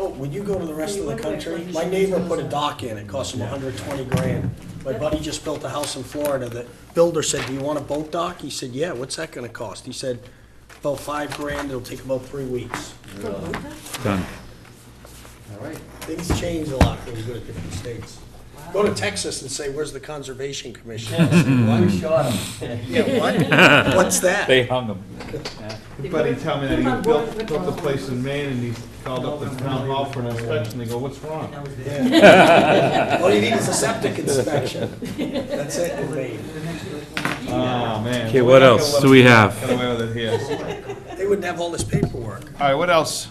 Oh, would you go to the rest of the country? My neighbor put a dock in, it cost him 120 grand. My buddy just built a house in Florida, the builder said, do you want a boat dock? He said, yeah, what's that gonna cost? He said, about 5 grand, it'll take about 3 weeks. Done. All right. Things change a lot when you go to different states. Go to Texas and say, where's the Conservation Commission? One shot him. Yeah, what? What's that? They hung them. Your buddy told me that he built the place in Maine, and he called up the town hall for an inspection, they go, what's wrong? Yeah. All you need is a septic inspection. That's it in Maine. Oh, man. Okay, what else do we have? Get away with it here. They wouldn't have all this paperwork. All right, what else?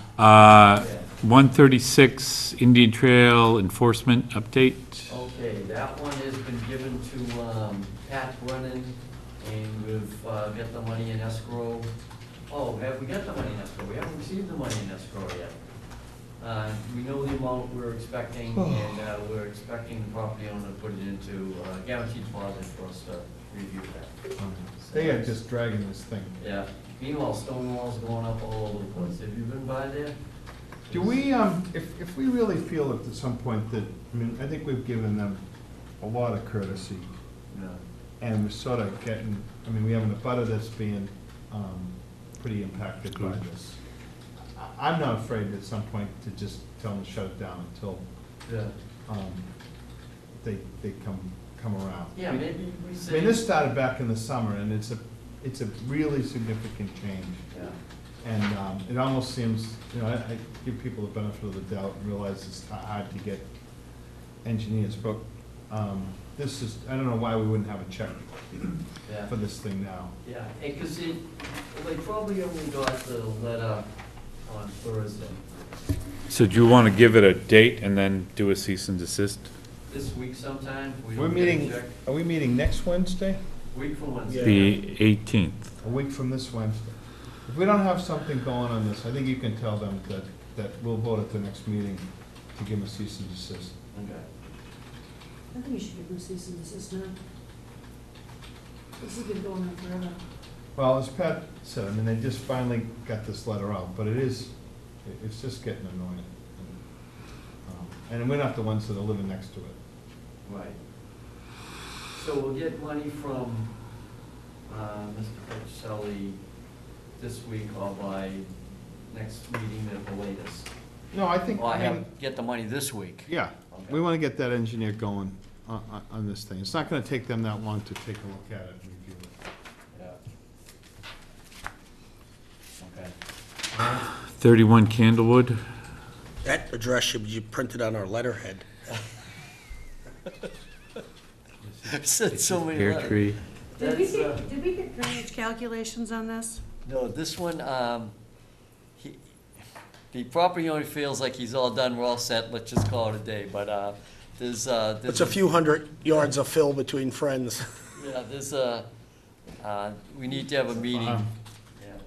136 Indian Trail enforcement update. Okay, that one has been given to Pat Brennan, and we've got the money in escrow. Oh, have we got the money in escrow? We haven't received the money in escrow yet. We know the amount we're expecting, and we're expecting the property owner to put it into guaranteed deposit for us to review that. They are just dragging this thing. Yeah, meanwhile, stone walls going up all over the place. Have you been by there? Do we, if we really feel at some point that, I mean, I think we've given them a lot of courtesy, No. and we're sort of getting, I mean, we have an abutter that's being pretty impacted by this. I'm not afraid at some point to just tell them to shut it down until, Yeah. they come around. Yeah, maybe we I say. mean, this started back in the summer, and it's a really significant change. Yeah. And it almost seems, you know, I give people the benefit of the doubt and realize it's hard to get engineers, but this is, I don't know why we wouldn't have a check Yeah. for this thing now. Yeah, and because they probably only got the letter on Thursday. So do you want to give it a date and then do a cease and desist? This week sometime, we We're don't get a meeting, check. are we meeting next Wednesday? Week from Wednesday. The 18th. A week from this Wednesday? If we don't have something going on this, I think you can tell them that we'll vote at the next meeting to give them a cease and desist. Okay. I think you should give them cease and desist now. This has been going on forever. Well, as Pat said, I mean, they just finally got this letter out, but it's just getting annoying. And we're not the ones that are living next to it. Right. So we'll get money from Mr. Petroselli this week or by next meeting at the latest. No, I think, Or I mean, have, get the money this week. yeah, Okay. we want to get that engineer going on this thing. It's not going to take them that long to take a look at it and review it. Yeah. Okay. 31 Candlewood. That address should be printed on our letterhead. I've said so many Pear letters. tree. That's, Did we get drainage calculations on this? No, this one, the property owner feels like he's all done, we're all set, let's just call it a day, but, there's. It's a few hundred yards of fill between friends. Yeah, we need to have a meeting. Yeah,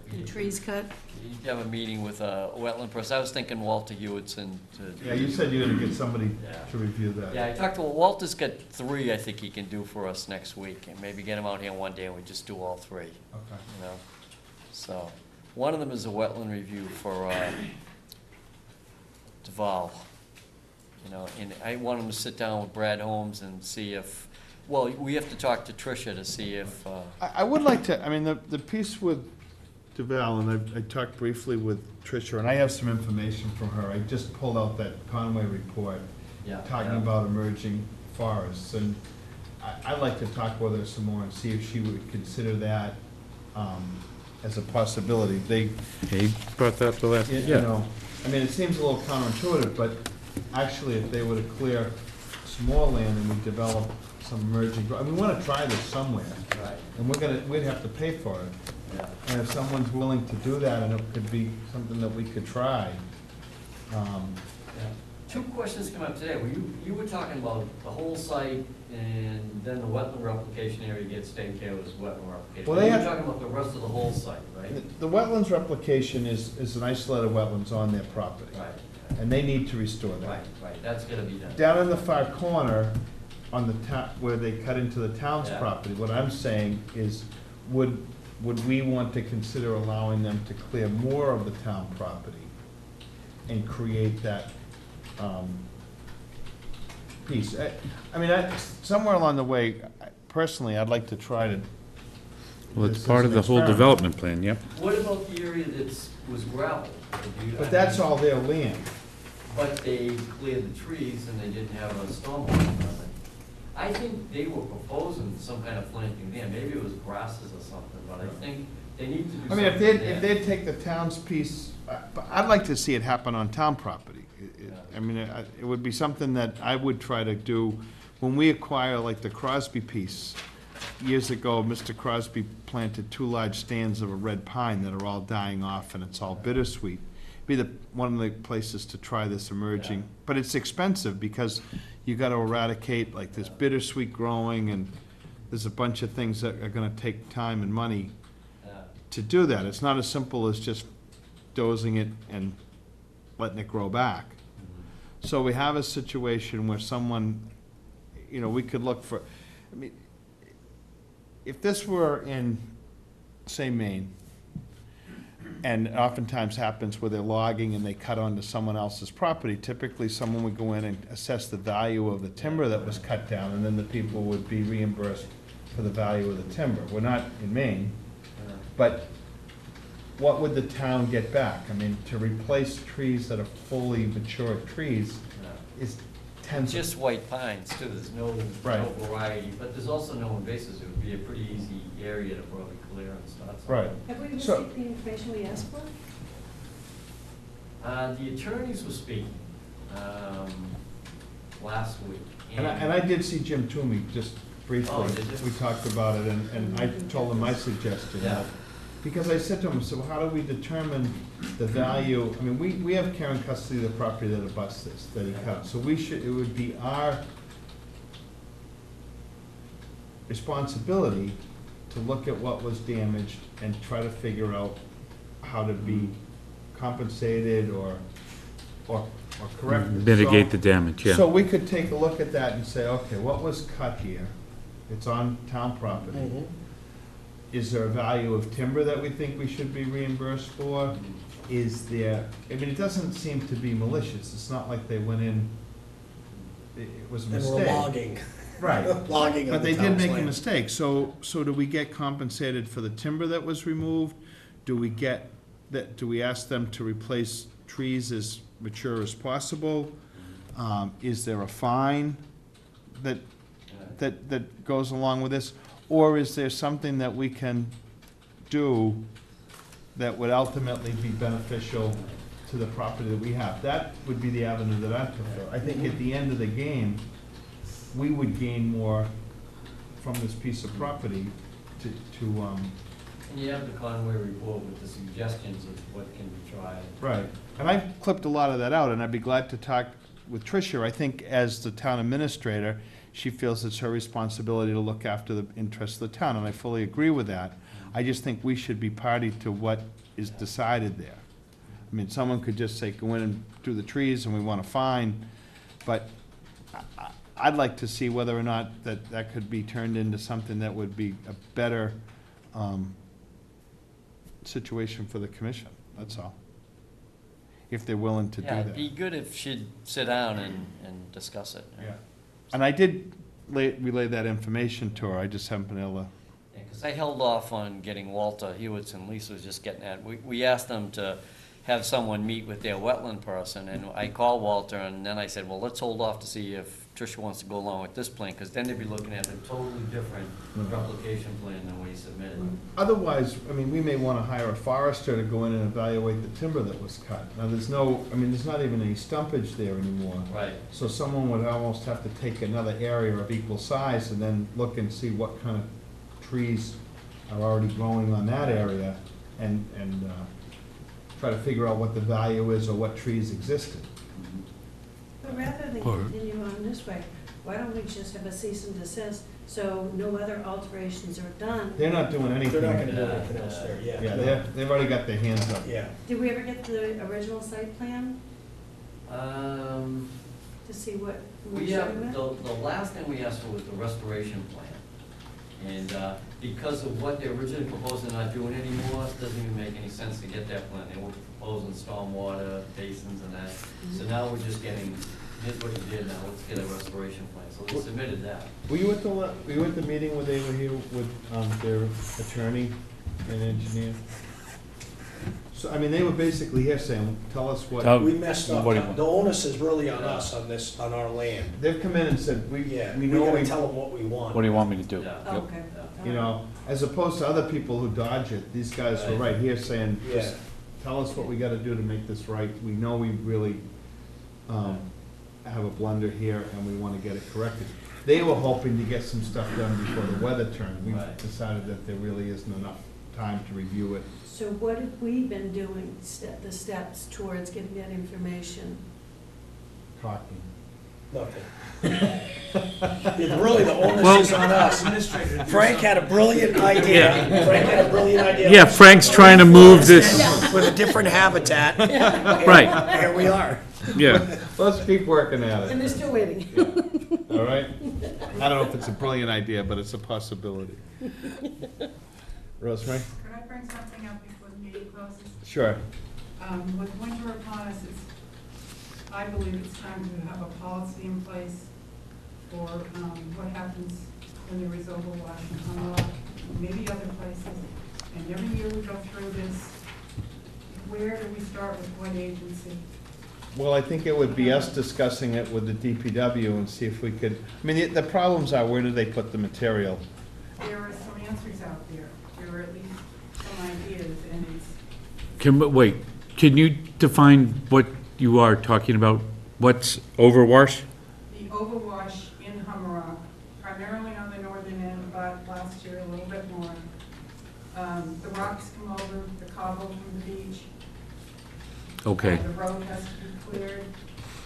we The need- trees cut? we need to have a meeting with a wetland person. I was thinking Walter Hewitson to. Yeah, you said you were going to get somebody Yeah. to review that. Yeah, I talked to, Walter's got 3 I think he can do for us next week, and maybe get him out here one day and we just do all 3, Okay. you know? So, one of them is a wetland review for, Duval. You know, and I want him to sit down with Brad Holmes and see if, well, we have to talk to Tricia to see if, I would like to, I mean, the piece with Duval, and I talked briefly with Tricia, and I have some information from her. I just pulled out that Conway report yeah. talking about emerging forests, and I'd like to talk with her some more and see if she would consider that as a possibility. He brought that up the last, You know, I mean, it seems a little counterintuitive, but actually, if they were to clear some more land and we develop some emerging, I mean, we want to try this somewhere, Right, and we'd have to pay for it. yeah. And if someone's willing to do that, and it could be something that we could try. Yeah. 2 questions come up today. You were talking about the whole site, and then the wetland replication area gets taken care of as wetland replication. Well, they You were have- talking about the rest of the whole site, right? The wetlands replication is an isolated wetlands on their property, Right, and they need to restore that. right, that's gonna be done. Down in the far corner, on the where they cut into the town's Yeah. property, what I'm saying is, would we want to consider allowing them to clear more of the town property and create that piece? I mean, somewhere along the way, personally, I'd like to try to. well, it's this part as of an the whole experiment. development plan, yep. What about the area was gravel? But that's all their land. But they cleared the trees and they didn't have a stormwater permit. I think they were proposing some kind of planting there, maybe it was grasses or something, but I think they need to do I something mean, there. if they'd take the town's piece, but I'd like to see it happen on town property. I mean, it would be something that I would try to do. When we acquire, like, the Crosby piece, years ago, Mr. Crosby planted 2 large stands of a red pine that are all dying off, and it's all bittersweet. Be one of the places to try this emerging, but it's expensive, because you gotta eradicate, like, this bittersweet growing, and there's a bunch of things that are gonna take time and money Yeah. to do that. It's not as simple as just dozing it and letting it grow back. So we have a situation where someone, you know, we could look for, I mean, if this were in, say, Maine, and oftentimes happens where they're logging and they cut onto someone else's property, typically someone would go in and assess the value of the timber that was cut down, and then the people would be reimbursed for the value of the timber. We're not in Maine, but what would the town get back? I mean, to replace trees that are fully mature trees is tens of. Just white pines too, there's no Right. variety, but there's also no invasives, it would be a pretty easy area to probably clear and start something. Right. Have we So- received the information we asked for? The attorneys were speaking, last week. And I did see Jim Toomey just briefly. Oh, did you? We talked about it, and I told him my suggestion. Yeah. Because I said to him, so how do we determine the value? I mean, we have care and custody of the property that abuts this, that he cut. So we should, it would be our responsibility to look at what was damaged and try to figure out how to be compensated or corrected. Mitigate So- the damage, yeah. So we could take a look at that and say, okay, what was cut here? It's on town property. Mhm. Is there a value of timber that we think we should be reimbursed for? Is there, I mean, it doesn't seem to be malicious. It's not like they went in, it was a And mistake. we're logging. Right. Logging of But the they did town's make a land. mistake. So do we get compensated for the timber that was removed? Do we ask them to replace trees as mature as possible? Is there a fine that goes along with this? Or is there something that we can do that would ultimately be beneficial to the property that we have? That would be the avenue that I prefer. I think at the end of the game, we would gain more from this piece of property to And you have the Conway report with the suggestions of what can be tried. right. And I clipped a lot of that out, and I'd be glad to talk with Tricia. I think as the town administrator, she feels it's her responsibility to look after the interests of the town, and I fully agree with that. I just think we should be party to what is decided there. I mean, someone could just say, go in and do the trees, and we want a fine, but I'd like to see whether or not that could be turned into something that would be a better situation for the commission, that's all. If they're willing to do Yeah, that. it'd be good if she'd sit down and discuss it. Yeah. And I did relay that information to her, I just haven't been able to. Because I held off on getting Walter Hewitts, and Lisa was just getting at, we asked them to have someone meet with their wetland person, and I called Walter, and then I said, well, let's hold off to see if Tricia wants to go along with this plan, because then they'd be looking at a totally different replication plan than we submitted. Otherwise, I mean, we may want to hire a forester to go in and evaluate the timber that was cut. Now, there's not even any stumpage there anymore. Right. So someone would almost have to take another area of equal size and then look and see what kind of trees are already growing on that area and try to figure out what the value is or what trees existed. But rather than Or- continue on this way, why don't we just have a cease and desist, so no other alterations are done? They're not doing anything. They're not gonna do anything else there, yeah. Yeah, they've already got their hands up. Yeah. Did we ever get the original site plan Um, to see what we're We have, showing with? the last thing we asked for was the restoration plan. And because of what they're originally proposing not doing anymore, it doesn't even make any sense to get that plan. They were proposing stormwater basins and that. So now we're just getting, here's what you did, now let's get a restoration plan. So they submitted that. Were you at the meeting where they were here with their attorney and engineer? So, I mean, they were basically here saying, tell us what. We messed up. What do you want? The onus is really on us on this, on our land. They've come in and said, Yeah, we we know gotta tell them what we want. What do you want me to do? Yeah. Oh, okay. you know, as opposed to other people who dodge it, these guys were right here saying, just Yeah. tell us what we gotta do to make this right. We know we really, have a blunder here and we wanna get it corrected. They were hoping to get some stuff done before the weather turned. We Right. decided that there really isn't enough time to review it. So what have we been doing, the steps towards getting that information? Talking. Nothing. Really, the onus is on us. Frank had a brilliant idea. Yeah. Frank had a brilliant idea. Yeah, Frank's trying to move this, With a different habitat. Right. Here we are. yeah. Let's keep working at And it, they're still waiting. all right? I don't know if it's a brilliant idea, but it's a possibility. Rosemary? Could I bring something up before the meeting closes? Sure. With winter upon us, I believe it's time to have a policy in place for what happens when there is overwash in Humrock, maybe other places. And every year we go through this, where do we start with what agency? Well, I think it would be us discussing it with the DPW and see if we could, I mean, the problems are, where do they put the material? There are some answers out there. There are at least some ideas, and it's, Wait, can you define what you are talking about? What's overwash? the overwash in Hummerock, primarily on the northern end, but last year a little bit more. The rocks come over, the cobble from the beach. Okay. The road has to be cleared.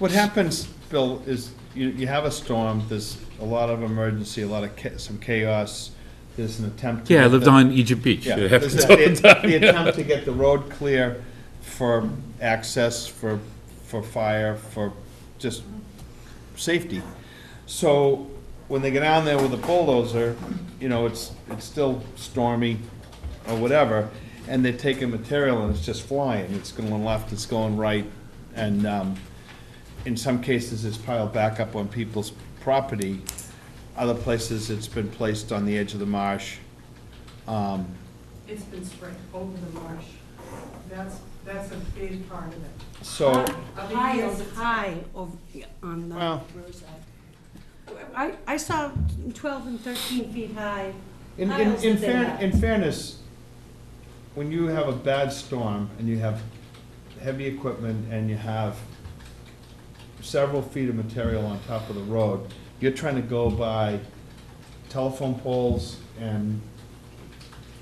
What happens, Bill, is you have a storm, there's a lot of emergency, a lot of some chaos, there's an attempt to Yeah, I get lived the- on Egypt Beach. Yeah, It there's happens all the the time. attempt to get the road clear for access, for fire, for just safety. So when they get down there with a bulldozer, you know, it's still stormy or whatever, and they're taking material and it's just flying. It's going left, it's going right, and in some cases it's piled back up on people's property. Other places it's been placed on the edge of the marsh. It's been spread over the marsh. That's a big part of it. So, High on the Well- riverside. I saw 12 and 13 feet high. in piles that they have. fairness, when you have a bad storm and you have heavy equipment and you have several feet of material on top of the road, you're trying to go by telephone poles and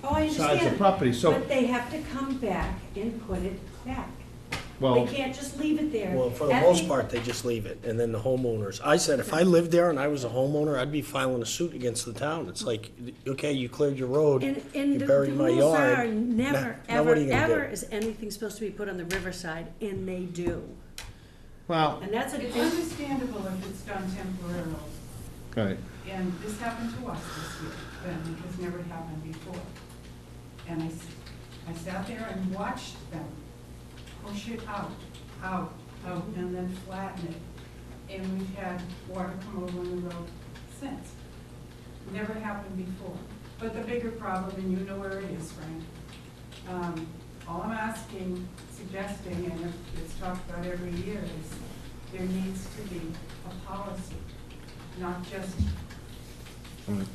Oh, I sides of understand. property, so, But they have to come back and put it back. They well, can't just leave it there. Well, for the most part, they just leave it, and then the homeowners. I said, if I lived there and I was a homeowner, I'd be filing a suit against the town. It's like, okay, you cleared your road, And you the buried my rules yard. are never, Now ever, what are you gonna do? ever is anything supposed to be put on the riverside, and they do. well, And that's a It's big, understandable if it's done temporarily, right. and this happened to us this year, and it has never happened before. And I sat there and watched them push it out, and then flatten it. And we've had water come over on the road since. Never happened before. But the bigger problem, and you know where it is, Frank, all I'm asking, suggesting, and it's talked about every year, is there needs to be a policy, not just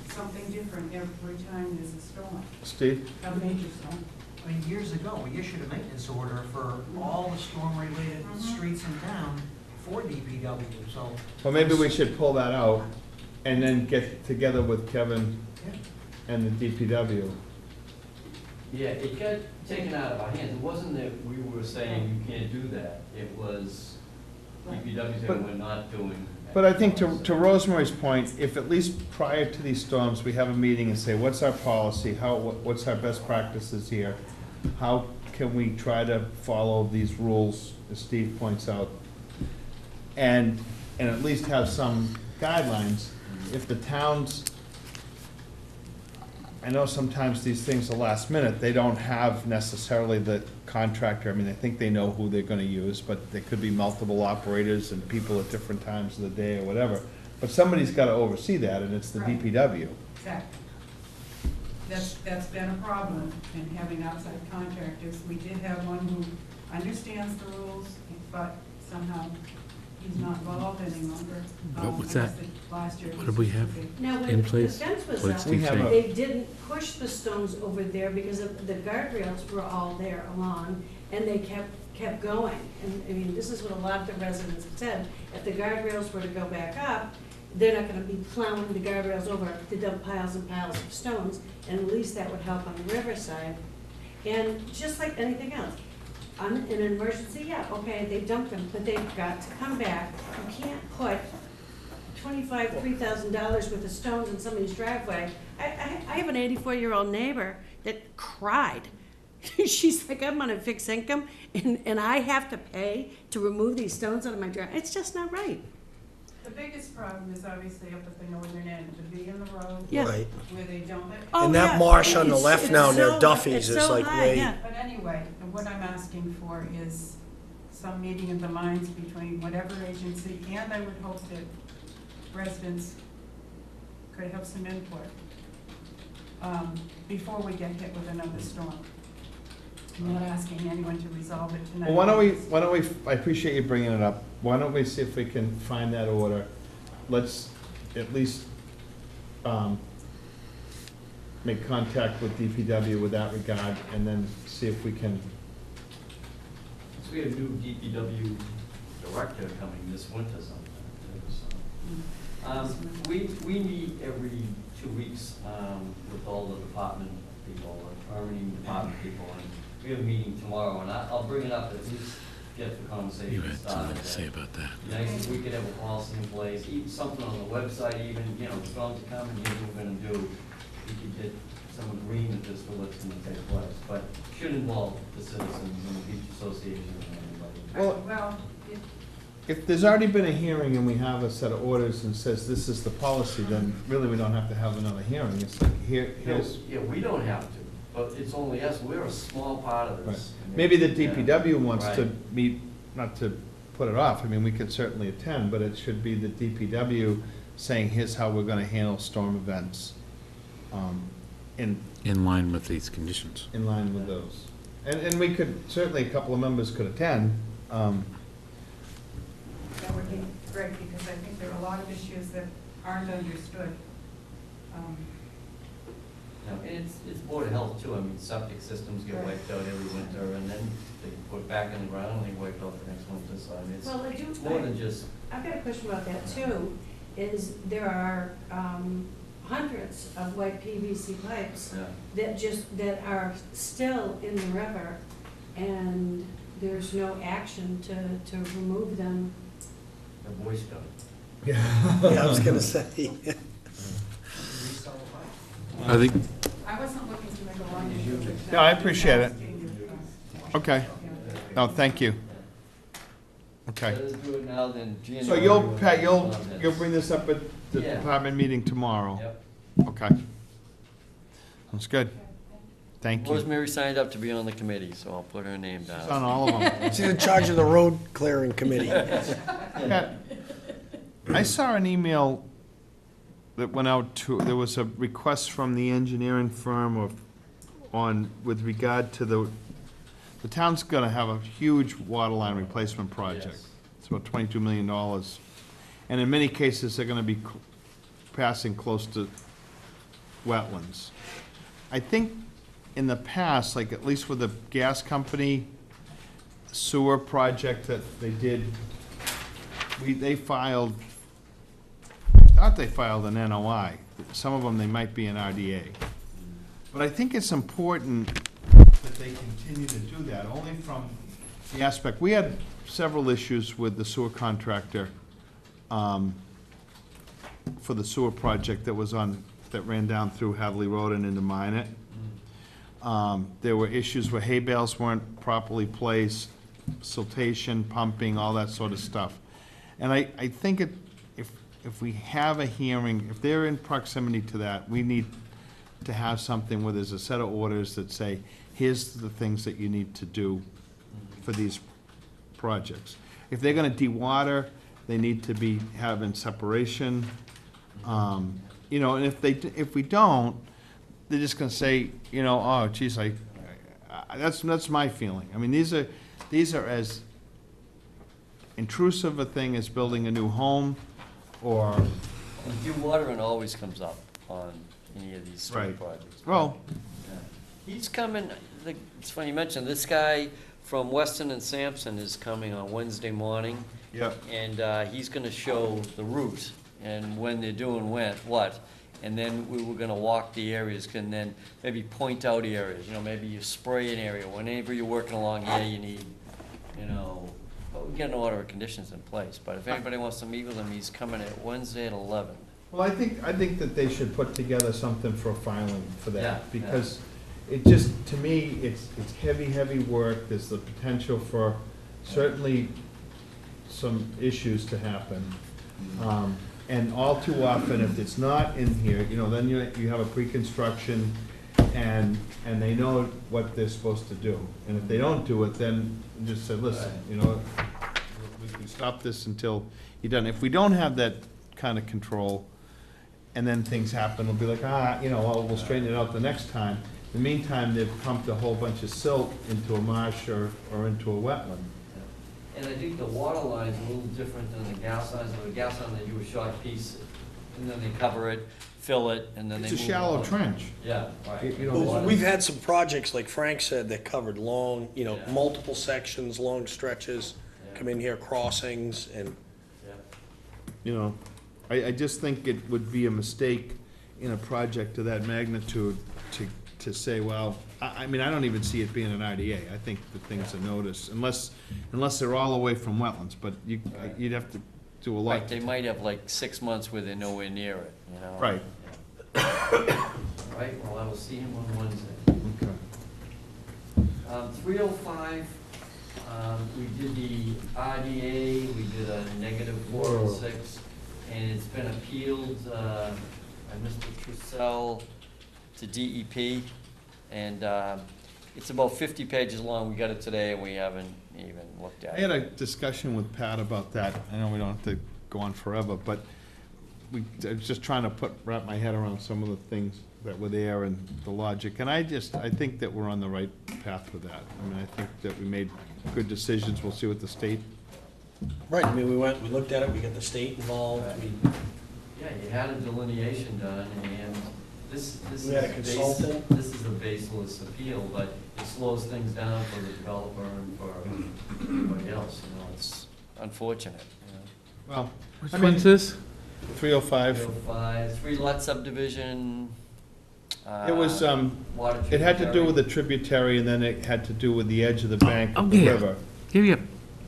something different every time there's a storm, Steve? a major storm. I mean, years ago, we issued a maintenance order for all the storm-related streets in town for DPW, so. Well, maybe we should pull that out and then get together with Kevin Yeah. and the DPW. Yeah, it got taken out of our hands. It wasn't that we were saying you can't do that. It was DPW said we're not doing. But I think to Rosemary's point, if at least prior to these storms, we have a meeting and say, what's our policy, what's our best practices here? How can we try to follow these rules, as Steve points out? And at least have some guidelines. If the towns, I know sometimes these things are last minute, they don't have necessarily the contractor, I mean, I think they know who they're gonna use, but there could be multiple operators and people at different times of the day or whatever. But somebody's gotta oversee that, and it's the Right. DPW. Exactly. That's been a problem in having outside contractors. We did have one who understands the rules, but somehow he's not involved any longer. What was I that? guess last year What was did we supposed have? to be. now, In when the place? fence was What did up, Steve We have say? a- they didn't push the stones over there because of the guardrails were all there along, and they kept going. And, I mean, this is what a lot of the residents have said, if the guardrails were to go back up, they're not gonna be plowing the guardrails over to dump piles and piles of stones, and at least that would help on the riverside. And just like anything else, in an emergency, yeah, okay, they dumped them, but they've got to come back. You can't put $3,000 worth of stones in somebody's driveway. I have an 84-year-old neighbor that cried. She's like, I'm on a fixed income, and I have to pay to remove these stones out of my driveway. It's just not right. The biggest problem is obviously up at the northern end, to be in the road. Yeah. Right. Where they dump it. Oh, And that yeah. marsh on the It's- left it's now near so- Duffy's it's is so like high, way. yeah. But anyway, what I'm asking for is some meeting of the minds between whatever agency, and I would hope that residents could have some input before we get hit with another storm. I'm not asking anyone to resolve it tonight. Well, why don't we, I appreciate you bringing it up. Why don't we see if we can find that order? Let's at least, make contact with DPW with that regard, and then see if we can, So we have a new DPW director coming this winter sometime, too, so. We meet every 2 weeks, with all the department people, the permitting department people, and we have a meeting tomorrow, and I'll bring it up, at least get the You conversation had something started. to say about that. Nice if we could have a policy in place, even something on the website, even, you know, tell them to come and here's what we're gonna do. We could get some agreement as to what's gonna take place, but should involve the citizens and the beach association and everybody. Well- Well, if there's already been a hearing and we have a set of orders and says this is the policy, then really we don't have to have another hearing. It's like, here's, Yeah, we don't have to, but it's only us, we're a small part of right. this. Maybe the Yeah. DPW wants to Right. meet, not to put it off, I mean, we could certainly attend, but it should be the DPW saying, here's how we're gonna handle storm events, In line with these conditions. in line with those. And we could, certainly a couple of members could attend, that would be great, because I think there are a lot of issues that aren't understood. You know, and it's Board of Health too, I mean, septic systems get wiped out every winter, and then they put back in the ground, and they wipe out the next winter, so I mean, Well, I do, it's more than just, I've got a question about that too, is there are hundreds of white PVC pipes that are still in the river, and there's no action to remove them. the Boy Scout. Yeah, I was gonna say. I think, I wasn't looking to make a long issue of it. No, I appreciate it. Okay. Okay, no, thank you. Okay. Let us do it now, then January. So you'll, we'll Pat, work on this. you'll bring this up at the Yeah. department meeting tomorrow? Yep. Okay. That's good. Thank you. Rosemary signed up to be on the committee, so I'll put her name down. It's on all of them. She's in charge of the road clearing committee. Pat, I saw an email that went out to, there was a request from the engineering firm with regard to the town's gonna have a huge water line replacement project. Yes. It's about $22 million. And in many cases, they're gonna be passing close to wetlands. I think in the past, like at least with the gas company sewer project that they did, they filed, I thought they filed an NOI. Some of them, they might be an RDA. But I think it's important that they continue to do that, only from the aspect, we had several issues with the sewer contractor for the sewer project that ran down through Hadley Road and into Minot. There were issues where hay bales weren't properly placed, siltation, pumping, all that sort of stuff. And I think if we have a hearing, if they're in proximity to that, we need to have something where there's a set of orders that say, here's the things that you need to do for these projects. If they're gonna de-water, they need to be having separation. You know, and if we don't, they're just gonna say, you know, oh geez, that's my feeling. I mean, these are as intrusive a thing as building a new home, or, And dewatering always comes up on any of these sewer Right. projects. well, Yeah. He's coming, it's funny you mentioned, this guy from Weston and Sampson is coming on Wednesday morning, yeah, and he's gonna show the route and when they're doing what. And then we were gonna walk the areas, and then maybe point out areas, you know, maybe you spray an area, whenever you're working along here, you need, you know, but we get an order of conditions in place, but if anybody wants to meet with him, he's coming at Wednesday at 11. well, I think that they should put together something for filing for Yeah, that, yeah. because it just, to me, it's heavy work, there's the potential for certainly some issues to happen. And all too often, if it's not in here, you know, then you have a pre-construction, and they know what they're supposed to do. And if they don't do it, then just say, listen, you know, we can stop this until you're done. If we don't have that kind of control, and then things happen, we'll be like, you know, well, we'll straighten it out the next time. In the meantime, they've pumped a whole bunch of silt into a marsh or into a wetland. And I think the water line's a little different than the gas lines. The gas line, they do a short piece, and then they cover it, fill it, and then they It's move a shallow on. trench. Yeah, right. You know, Well, we've had some projects, like Frank said, that covered long, Yeah. multiple sections, long stretches, Yeah. come in here, crossings, and Yeah. You know, I just think it would be a mistake in a project of that magnitude to say, well, I mean, I don't even see it being an RDA. I think the thing's a notice, unless they're all away from wetlands, but you'd have to do a lot. Right, they might have like 6 months where they're nowhere near it, you know? Right. Yeah. Right, well, I will see him on Wednesday. Okay. 305, we did the RDA, we did a -4 and 6, and it's been appealed by Mr. Trussell to DEP, and it's about 50 pages long. We got it today, and we haven't even looked at I had it. a discussion with Pat about that. I know we don't have to go on forever, but I was just trying to wrap my head around some of the things that were there and the logic. And I think that we're on the right path with that. I mean, I think that we made good decisions. We'll see what the state. right, I mean, we looked at it, we got the state involved, Yeah, you had a delineation done, and this is We had a consultant. this is a baseless appeal, but it slows things down for the developer and for everybody else, you know, it's unfortunate, you know. Well, Which I mean, one's this? 305. 305, 3-lot subdivision. It was, Water it had to do tributary. with the tributary, and then it had to do with the edge of the bank Oh, of the yeah. river. Yep.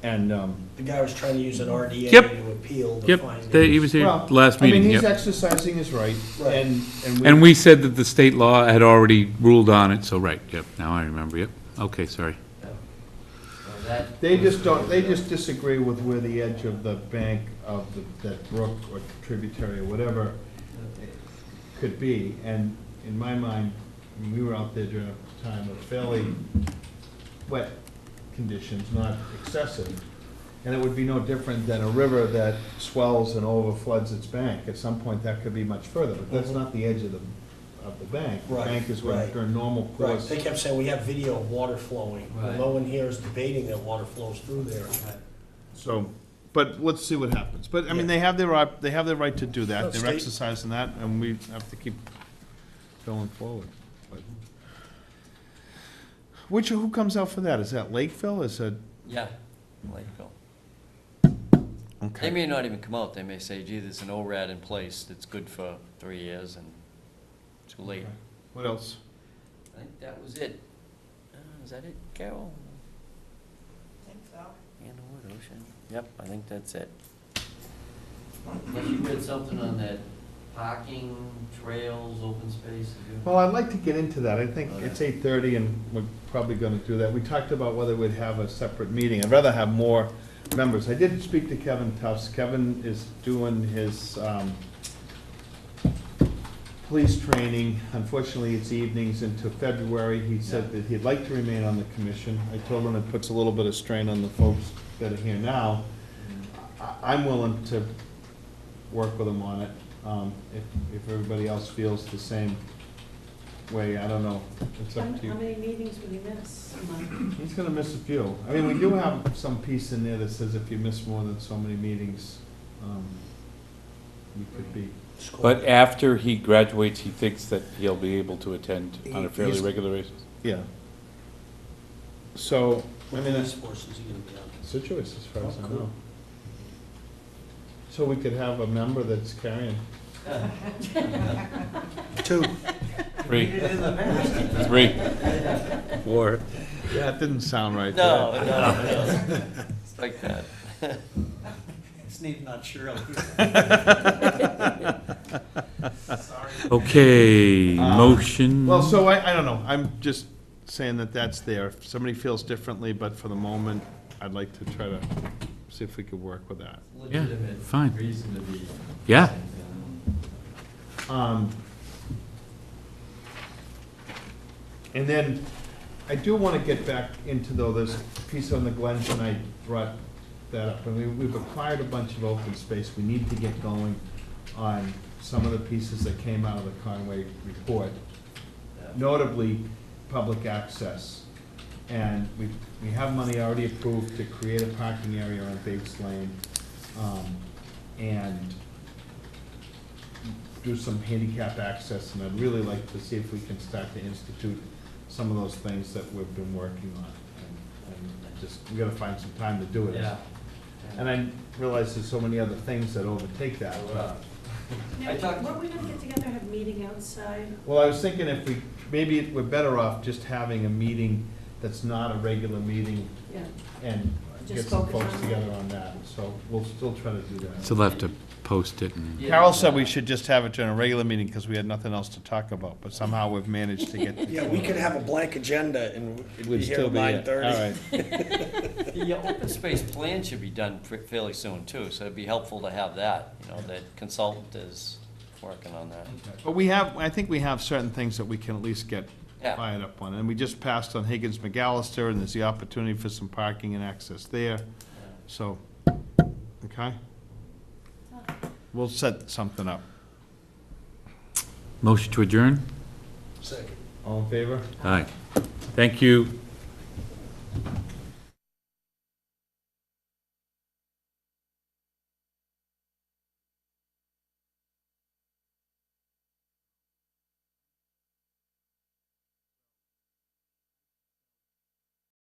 And, the guy was trying to use an RDA Yep. to appeal the Yep, findings. he was here well, last I mean, meeting, he's yep. exercising his right, Right. And we said that the state law had already ruled on it, so right, yep, now I remember, yep. Okay, sorry. Yeah. So that- They just disagree with where the edge of the bank of that brook or tributary or whatever could be. And in my mind, I mean, we were out there during a time of fairly wet conditions, not excessive. And it would be no different than a river that swells and overfloods its bank. At some point, that could be much further, but that's not the edge of the bank. The Right, bank is going right. during normal Right, course. they kept saying, we have video of water flowing. Well, Right. no one here is debating that water flows through there. So, but let's see what happens. But, I mean, Yeah. they have their right to do No, that. They're state- exercising that, and we have to keep going forward. But- who comes out for that? Is that Lakeville? Is it? Yeah, Lakeville. They Okay. may not even come out, they may say, gee, there's an ORAD in place that's good for 3 years, and too late. What else? I think that was it. Is that it, Carol? I think so. And the wood ocean. Yep, I think that's it. Unless you did something on that parking, trails, open space. Well, I'd like to get into that. I think it's 8:30, and we're probably gonna do that. We talked about whether we'd have a separate meeting. I'd rather have more members. I did speak to Kevin Tufts. Kevin is doing his police training. Unfortunately, it's evenings into February. He said that he'd like to remain on the commission. I told him it puts a little bit of strain on the folks that are here now. I'm willing to work with him on it. If everybody else feels the same way, I don't know. It's How up to you. many meetings would he miss a month? He's gonna miss a few. I mean, we do have some piece in there that says if you miss more than so many meetings, we could be. But after he graduates, he thinks that he'll be able to attend on a fairly He's- regular basis? Yeah. So, I What mean, police force is he gonna be on? Situate, as far as Oh, I cool. know. So we could have a member that's carrying. Two. Three. Did it in the past. 3, 4. Yeah, it didn't sound right. No, did it? no, it's like that. It's needed not Shirley. Sorry. Okay, motion. Well, so I don't know. I'm just saying that that's there. If somebody feels differently, but for the moment, I'd like to try to see if we could work with that. Yeah, Legitimate fine. reason to be. Yeah. And then, I do want to get back into, though, this piece on the Glen tonight brought that up. I mean, we've acquired a bunch of open space. We need to get going on some of the pieces that came out of the Conway report. notably public access. And we have money already approved to create a parking area on Bates Lane, and do some handicap access, and I'd really like to see if we can start to institute some of those things that we've been working on. And just, we gotta find some time to do it. Yeah. And I realize there's so many other things that overtake that. Now, I talked- weren't we gonna get together, have a meeting outside? Well, I was thinking if we, maybe we're better off just having a meeting that's not a regular meeting Yeah. and Just get some focus folks on together that. on that. So we'll still try to do that. So they'll have to post it and. Yeah. Carol said we should just have it during a regular meeting because we had nothing else to talk about, but somehow we've managed to get. Yeah, we could have a blank agenda and it'd be Would here still at be it. 9:30. All right. The open space plan should be done fairly soon too, so it'd be helpful to have that, the consultant is working on that. But we have, I think we have certain things that we can at least get Yeah. fired up on. And we just passed on Higgins McAllister, and there's the opportunity for some parking and access there. So, okay? We'll set something up. Motion to adjourn? Second. All in favor? Aye. Thank you.